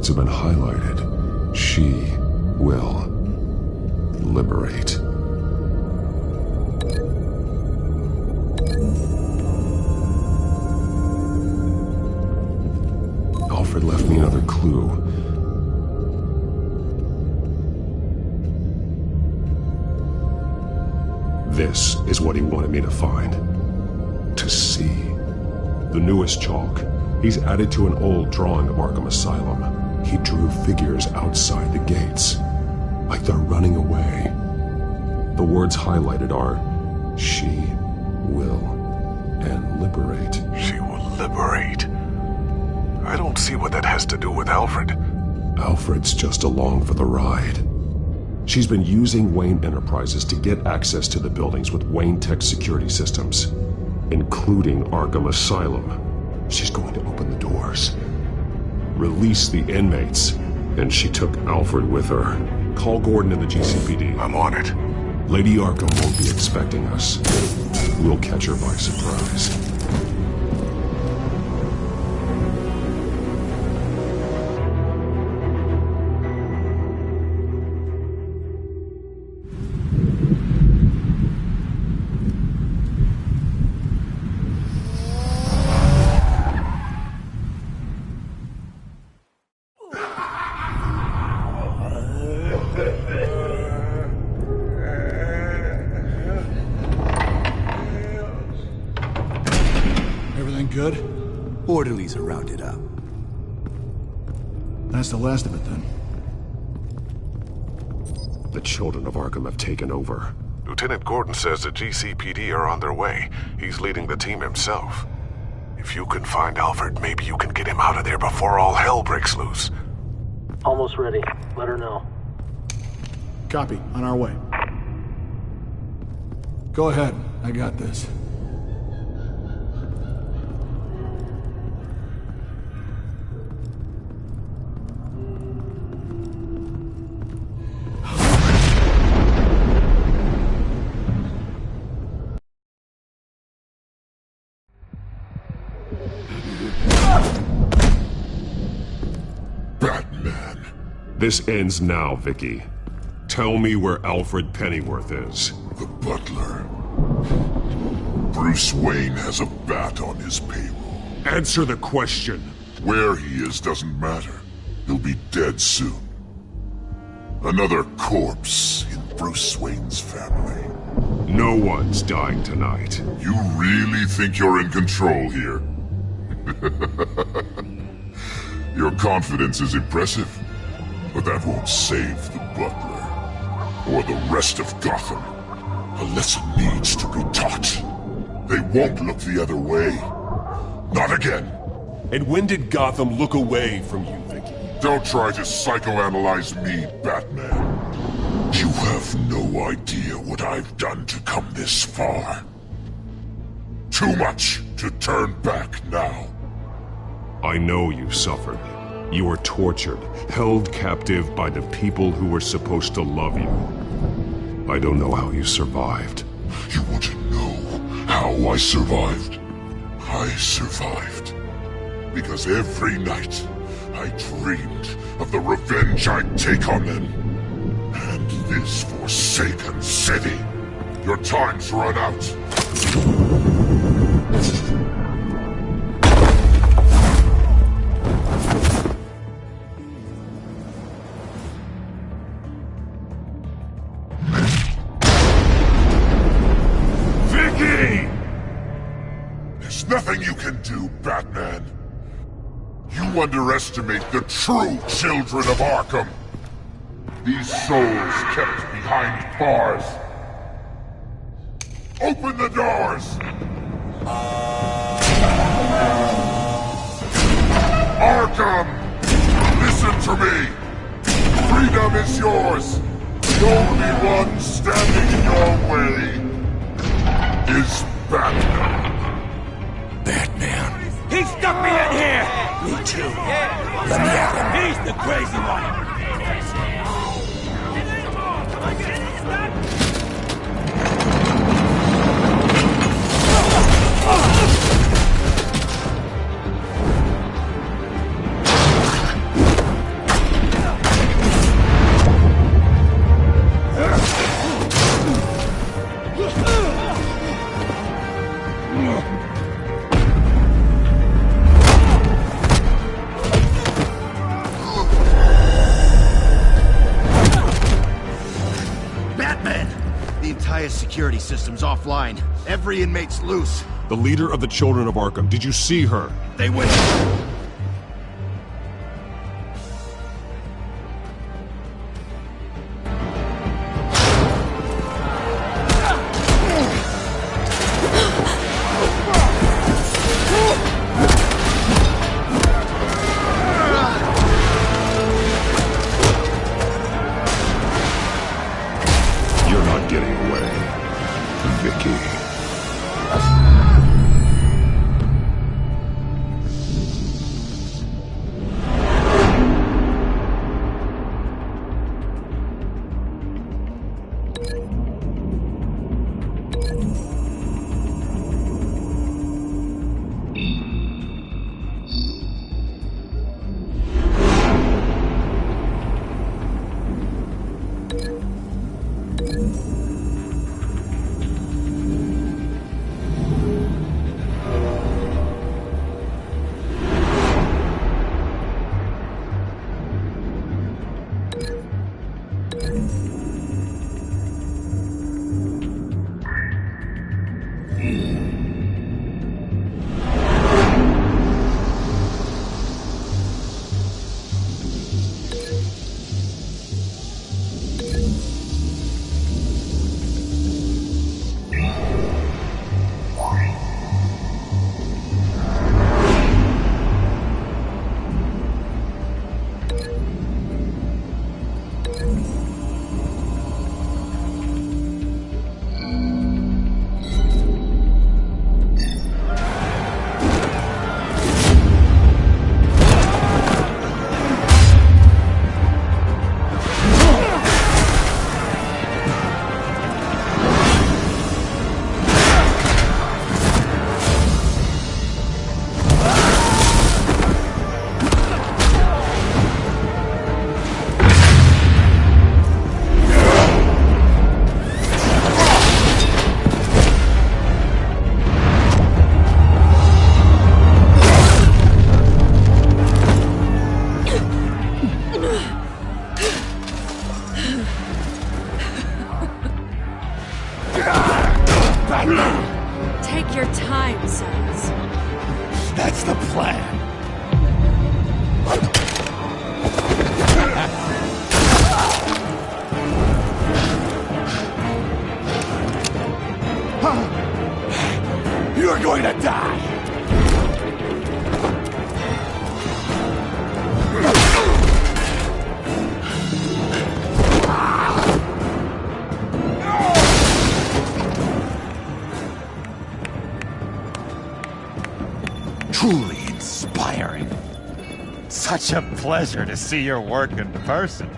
have been highlighted. She will liberate. Alfred left me another clue. This is what he wanted me to find. To see. The newest chalk. He's added to an old drawing of Arkham Asylum. He drew figures outside the gates. Like they're running away. The words highlighted are, she will, and liberate. She will liberate? I don't see what that has to do with Alfred. Alfred's just along for the ride. She's been using Wayne Enterprises to get access to the buildings with Wayne Tech security systems, including Arkham Asylum. She's going to open the doors, release the inmates, and she took Alfred with her. Call Gordon and the GCPD. I'm on it. Lady Arkham won't be expecting us. We'll catch her by surprise. Good? Orderlies are rounded up. That's the last of it, then. The children of Arkham have taken over. Lieutenant Gordon says the GCPD are on their way. He's leading the team himself. If you can find Alfred, maybe you can get him out of there before all hell breaks loose. Almost ready. Let her know. Copy. On our way. Go ahead. I got this. This ends now, Vicky. Tell me where Alfred Pennyworth is. The butler. Bruce Wayne has a bat on his payroll. Answer the question. Where he is doesn't matter. He'll be dead soon. Another corpse in Bruce Wayne's family. No one's dying tonight. You really think you're in control here? Your confidence is impressive. But that won't save the butler, or the rest of Gotham. A lesson needs to be taught. They won't look the other way. Not again. And when did Gotham look away from you, Vicky? Don't try to psychoanalyze me, Batman. You have no idea what I've done to come this far. Too much to turn back now. I know you suffered. You were tortured, held captive by the people who were supposed to love you. I don't know how you survived. You want to know how I survived? I survived because every night I dreamed of the revenge I'd take on them. And this forsaken city. Your time's run out. Nothing you can do, Batman. You underestimate the true children of Arkham. These souls kept behind bars. Open the doors! Arkham! Listen to me! Freedom is yours! The only one standing in your way is Batman. Batman. He stuck me in here! Me too. Let me at him. He's the crazy one! highest security system's offline. Every inmate's loose. The leader of the Children of Arkham, did you see her? They went... You're not getting away, Vicky. Take your time, sons. That's the plan. You're going to die! Truly inspiring. Such a pleasure to see your work in person.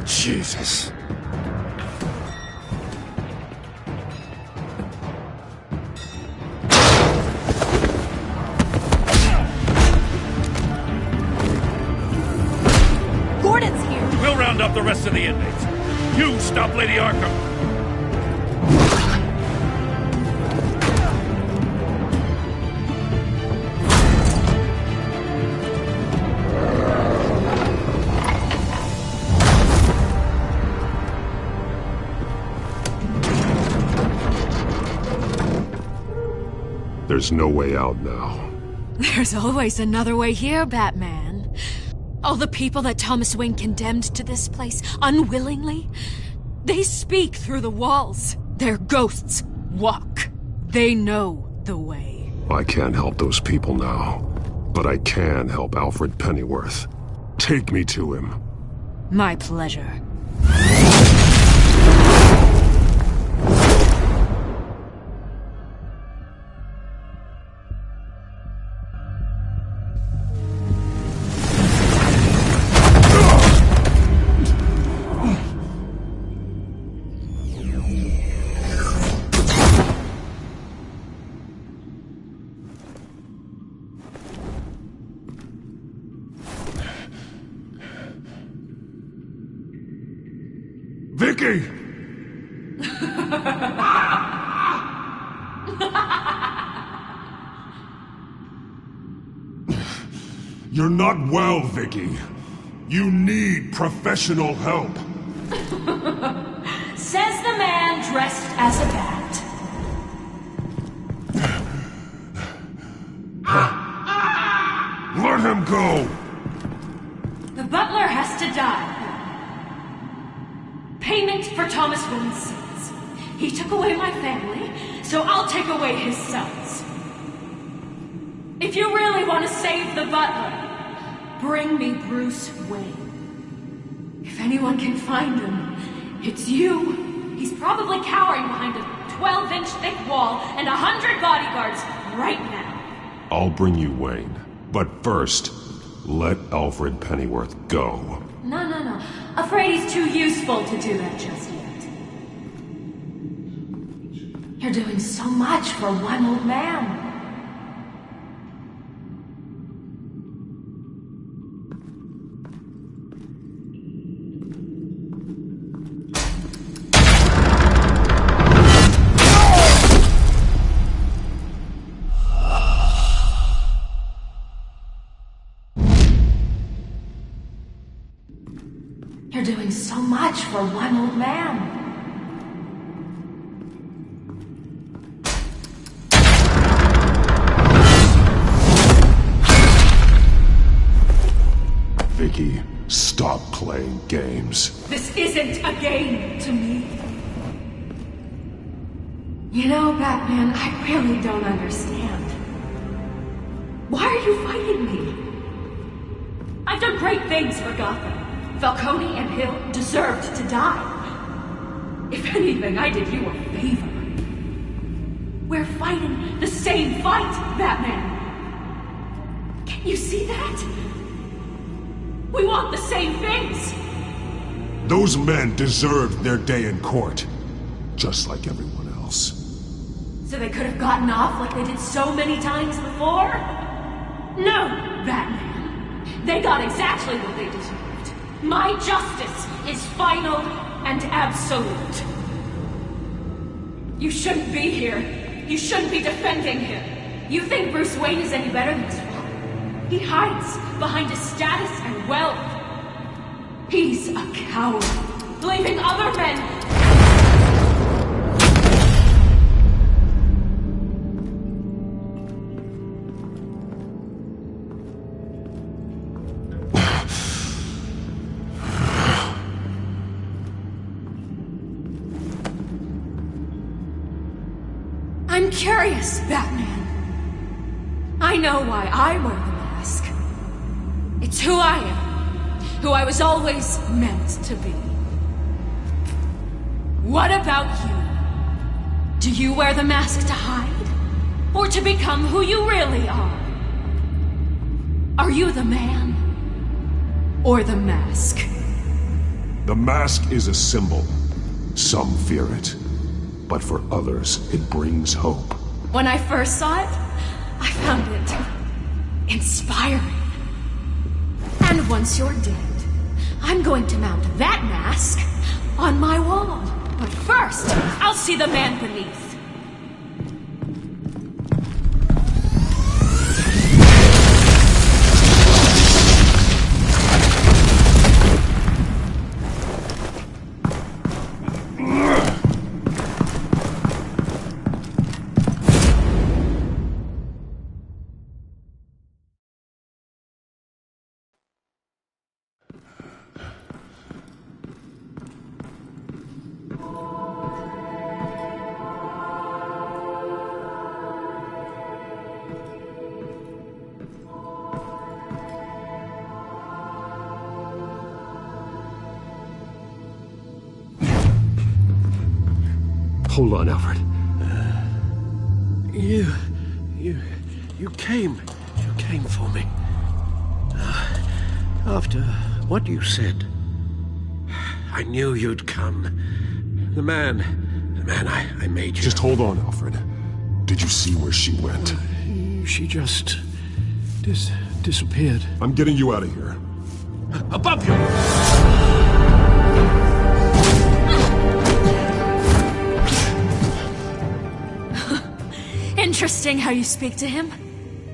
Jesus. Gordon's here. We'll round up the rest of the inmates. You stop Lady Arkham. There's no way out now. There's always another way here, Batman. All the people that Thomas Wayne condemned to this place unwillingly, they speak through the walls. Their ghosts walk. They know the way. I can't help those people now, but I can help Alfred Pennyworth. Take me to him. My pleasure. Vicky! You're not well, Vicky. You need professional help. Says the man dressed as a bat. Let him go! The butler has to die. Payment for Thomas Wayne's sins. He took away my family, so I'll take away his sons. If you really want to save the butler, bring me Bruce Wayne. If anyone can find him, it's you. He's probably cowering behind a 12-inch thick wall and 100 bodyguards right now. I'll bring you Wayne. But first, let Alfred Pennyworth go. No. Afraid he's too useful to do that just yet. You're doing so much for one old man. You're doing so much for one old man. Vicky, stop playing games. This isn't a game to me. You know, Batman, I really don't understand. Why are you fighting me? I've done great things for Gotham. Falcone and Hill deserved to die. If anything, I did you a favor. We're fighting the same fight, Batman. Can you see that? We want the same things. Those men deserved their day in court, just like everyone else. So they could have gotten off like they did so many times before? No, Batman. They got exactly what they deserved. My justice is final and absolute. You shouldn't be here. You shouldn't be defending him. You think Bruce Wayne is any better than his father? He hides behind his status and wealth. He's a coward, leaving other men... I'm curious, Batman. I know why I wear the mask. It's who I am. Who I was always meant to be. What about you? Do you wear the mask to hide? Or to become who you really are? Are you the man? Or the mask? The mask is a symbol. Some fear it. But for others, it brings hope. When I first saw it, I found it inspiring. And once you're dead, I'm going to mount that mask on my wall. But first, I'll see the man beneath. Hold on, Alfred. You came for me. After what you said, I knew you'd come. The man I made you. Just hold on, Alfred. Did you see where she went? She just disappeared. I'm getting you out of here. Above you! Interesting how you speak to him.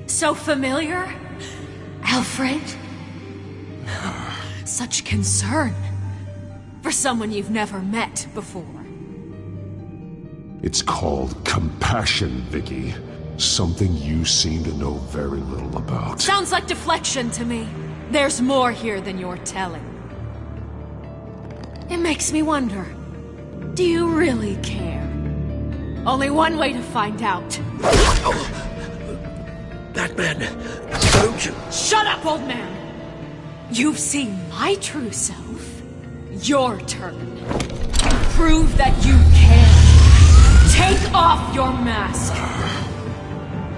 So familiar. Alfred. Such concern. For someone you've never met before. It's called compassion, Vicky. Something you seem to know very little about. Sounds like deflection to me. There's more here than you're telling. It makes me wonder, do you really care? Only one way to find out. Batman, don't you... Shut up, old man! You've seen my true self. Your turn. Prove that you care. Take off your mask.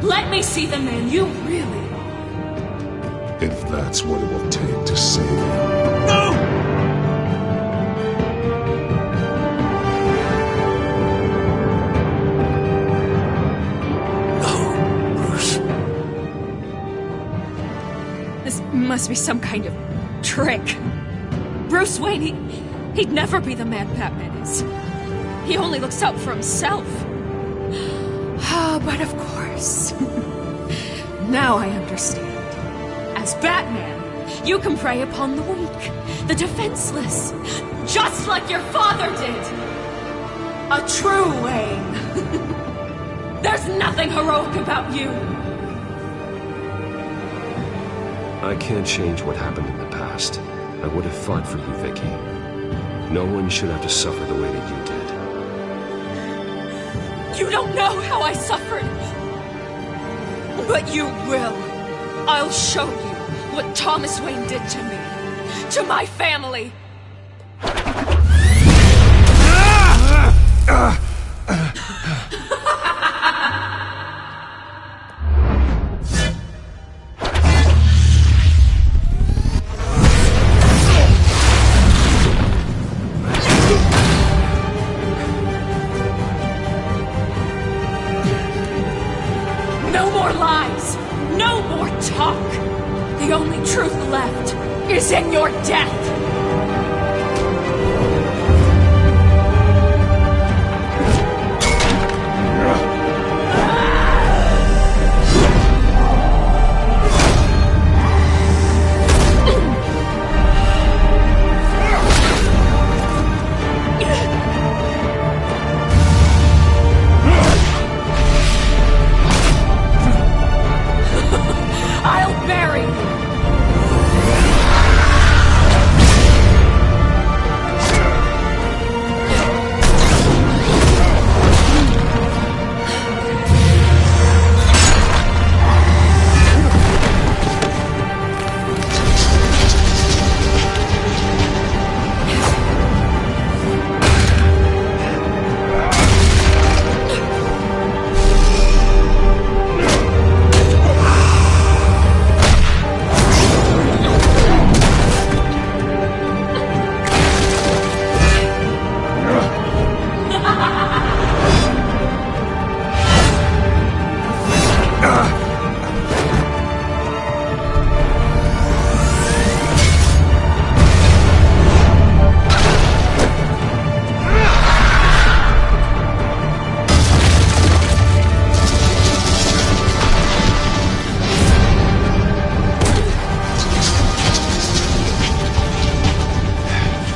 Let me see the man you really are. If that's what it will take to save you. No! This must be some kind of trick. Bruce Wayne, he'd never be the man Batman is. He only looks out for himself. But of course. Now I understand. As Batman, you can prey upon the weak, the defenseless, just like your father did. A true Wayne. There's nothing heroic about you. I can't change what happened in the past. I would have fought for you, Vicky. No one should have to suffer the way that you did. You don't know how I suffered. But you will. I'll show you what Thomas Wayne did to me. To my family. No more lies! No more talk! The only truth left is in your death! I'll bury you!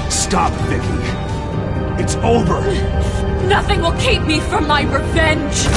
Stop, Vicky. It's over. Nothing will keep me from my revenge!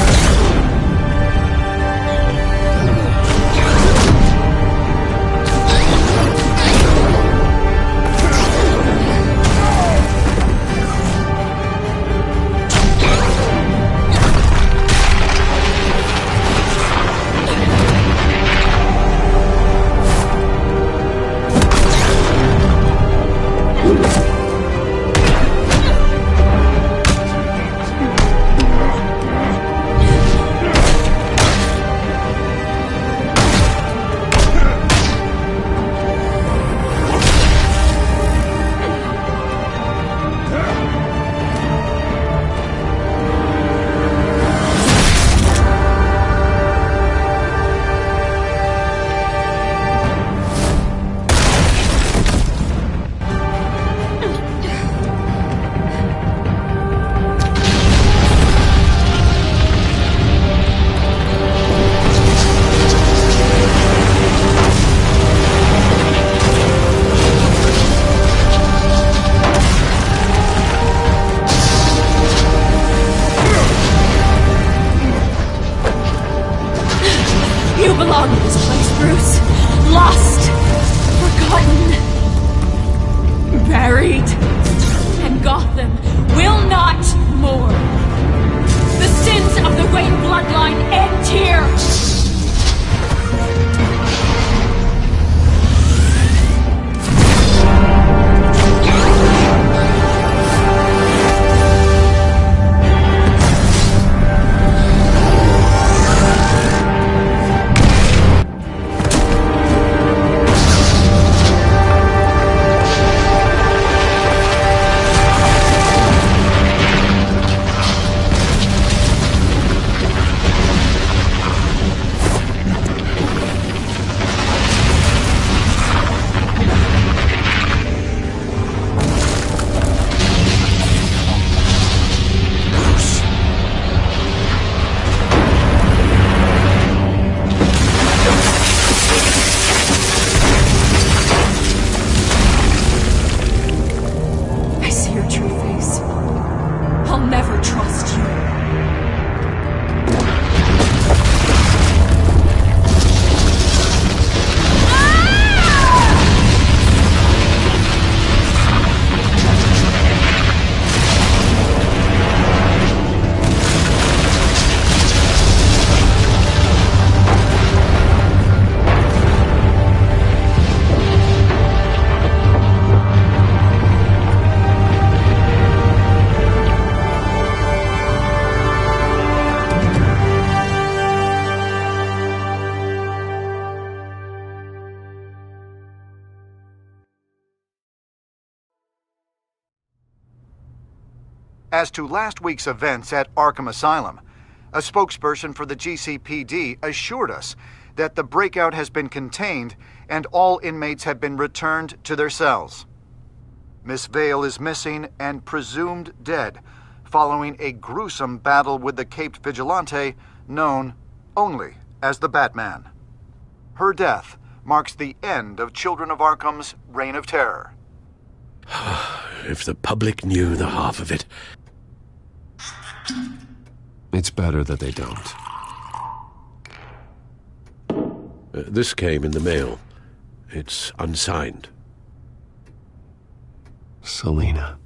see your true face, I'll never trust you. As to last week's events at Arkham Asylum, a spokesperson for the GCPD assured us that the breakout has been contained and all inmates have been returned to their cells. Miss Vale is missing and presumed dead following a gruesome battle with the caped vigilante known only as the Batman. Her death marks the end of Children of Arkham's reign of terror. If the public knew the half of it. It's better that they don't. This came in the mail. It's unsigned. Selina.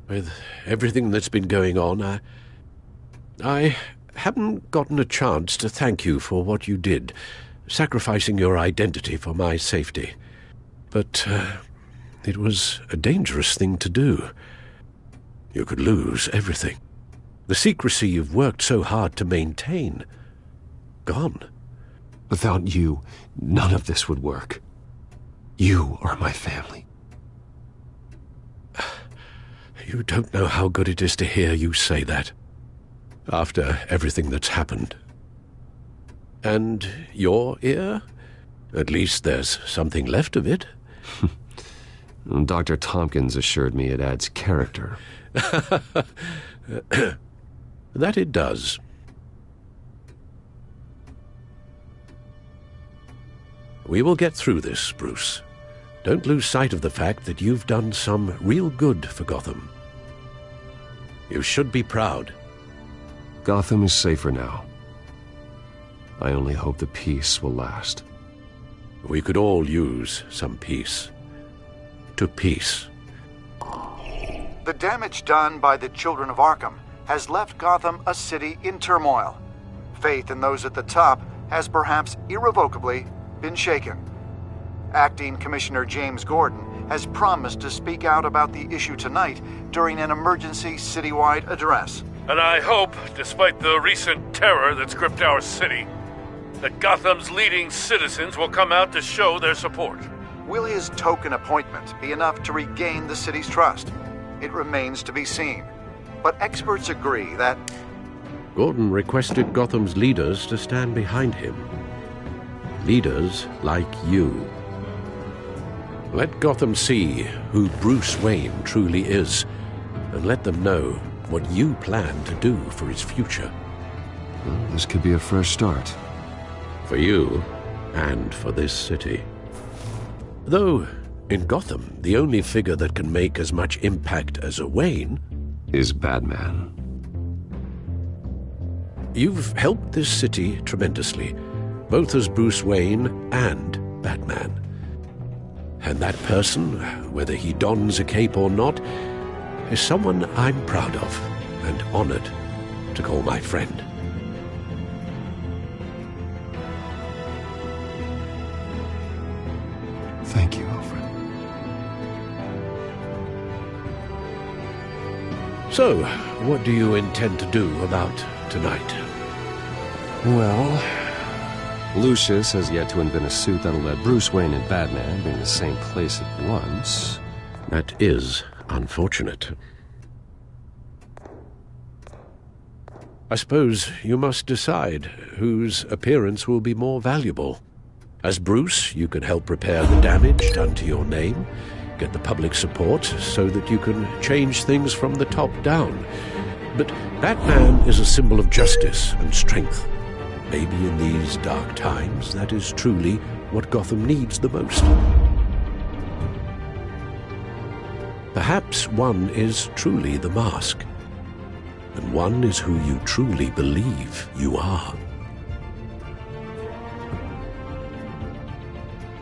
With everything that's been going on, I haven't gotten a chance to thank you for what you did, sacrificing your identity for my safety. But it was a dangerous thing to do. You could lose everything. The secrecy you've worked so hard to maintain. Gone. Without you, none of this would work. You are my family. You don't know how good it is to hear you say that. After everything that's happened. And your ear? At least there's something left of it. Dr. Tompkins assured me it adds character. That it does. We will get through this, Bruce. Don't lose sight of the fact that you've done some real good for Gotham. You should be proud. Gotham is safer now. I only hope the peace will last. We could all use some peace. To peace. The damage done by the Children of Arkham has left Gotham a city in turmoil. Faith in those at the top has perhaps irrevocably been shaken. Acting Commissioner James Gordon has promised to speak out about the issue tonight during an emergency citywide address. And I hope, despite the recent terror that's gripped our city, that Gotham's leading citizens will come out to show their support. Will his token appointment be enough to regain the city's trust? It remains to be seen. But experts agree that Gordon requested Gotham's leaders to stand behind him. Leaders like you. Let Gotham see who Bruce Wayne truly is, and let them know what you plan to do for his future. Well, this could be a fresh start. For you, and for this city. Though, in Gotham, the only figure that can make as much impact as a Wayne is Batman. You've helped this city tremendously, both as Bruce Wayne and Batman. And that person, whether he dons a cape or not, is someone I'm proud of and honored to call my friend. Thank you, Alfred. So, what do you intend to do about tonight? Well, Lucius has yet to invent a suit that'll let Bruce Wayne and Batman be in the same place at once. That is unfortunate. I suppose you must decide whose appearance will be more valuable. As Bruce, you can help repair the damage done to your name, get the public support so that you can change things from the top down. But Batman is a symbol of justice and strength. Maybe in these dark times, that is truly what Gotham needs the most. Perhaps one is truly the mask, and one is who you truly believe you are.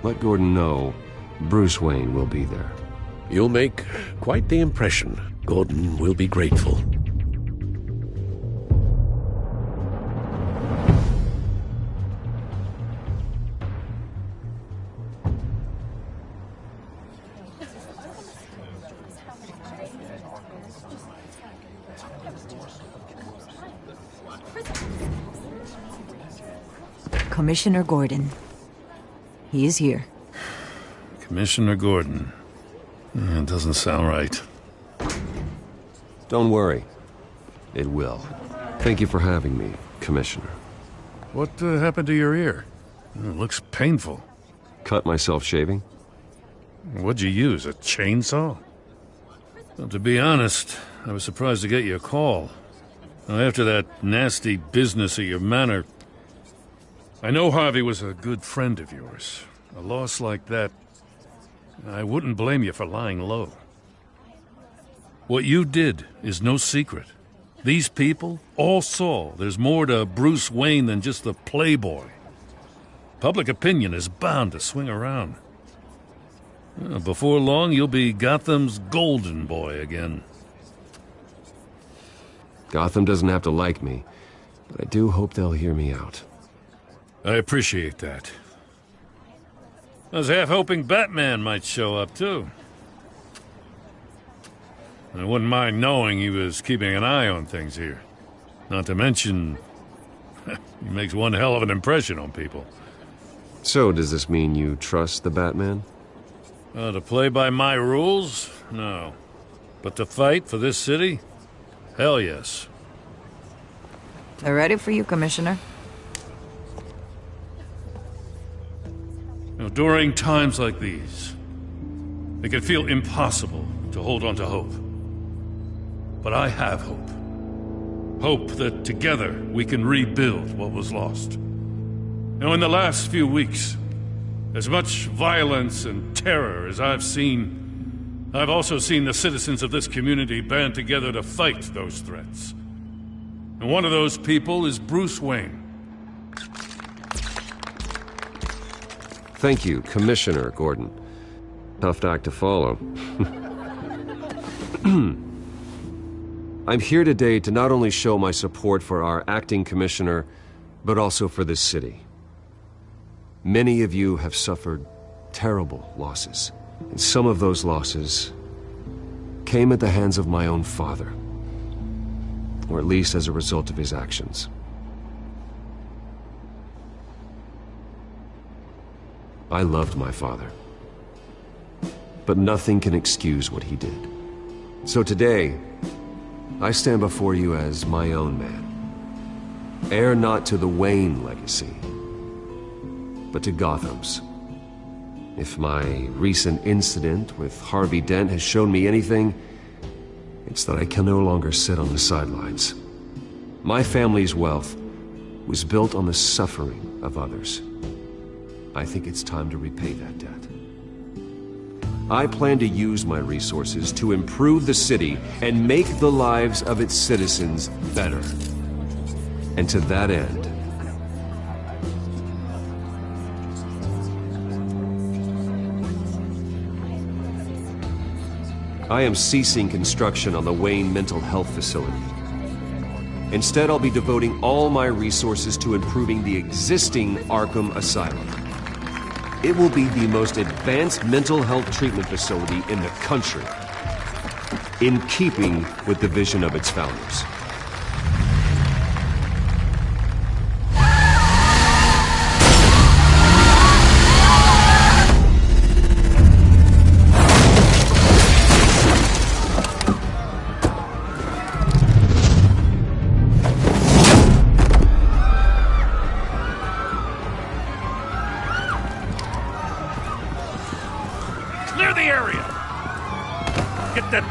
Let Gordon know Bruce Wayne will be there. You'll make quite the impression. Gordon will be grateful. Commissioner Gordon. He is here. Commissioner Gordon. It doesn't sound right. Don't worry. It will. Thank you for having me, Commissioner. What happened to your ear? It looks painful. Cut myself shaving? What'd you use, a chainsaw? Well, to be honest, I was surprised to get your call. Now, after that nasty business at your manor, I know Harvey was a good friend of yours. A loss like that, I wouldn't blame you for lying low. What you did is no secret. These people all saw there's more to Bruce Wayne than just the playboy. Public opinion is bound to swing around. Before long, you'll be Gotham's golden boy again. Gotham doesn't have to like me, but I do hope they'll hear me out. I appreciate that. I was half hoping Batman might show up, too. I wouldn't mind knowing he was keeping an eye on things here. Not to mention, he makes one hell of an impression on people. So, does this mean you trust the Batman? To play by my rules? No. But to fight for this city? Hell yes. They're ready for you, Commissioner. During times like these, it can feel impossible to hold on to hope. But I have hope. Hope that together we can rebuild what was lost. Now, in the last few weeks, as much violence and terror as I've seen, I've also seen the citizens of this community band together to fight those threats. And one of those people is Bruce Wayne. Thank you, Commissioner Gordon. Tough act to follow. I'm here today to not only show my support for our acting commissioner, but also for this city. Many of you have suffered terrible losses, and some of those losses came at the hands of my own father, or at least as a result of his actions. I loved my father, but nothing can excuse what he did. So today, I stand before you as my own man, heir not to the Wayne legacy, but to Gotham's. If my recent incident with Harvey Dent has shown me anything, it's that I can no longer sit on the sidelines. My family's wealth was built on the suffering of others. I think it's time to repay that debt. I plan to use my resources to improve the city and make the lives of its citizens better. And to that end, I am ceasing construction on the Wayne Mental Health Facility. Instead, I'll be devoting all my resources to improving the existing Arkham Asylum. It will be the most advanced mental health treatment facility in the country, in keeping with the vision of its founders.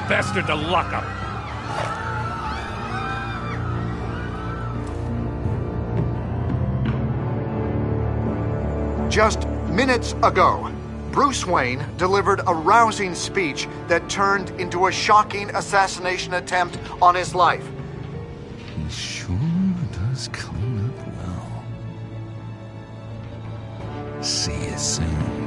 Bastard to lock up. Just minutes ago, Bruce Wayne delivered a rousing speech that turned into a shocking assassination attempt on his life. He sure does clean up well. See you soon.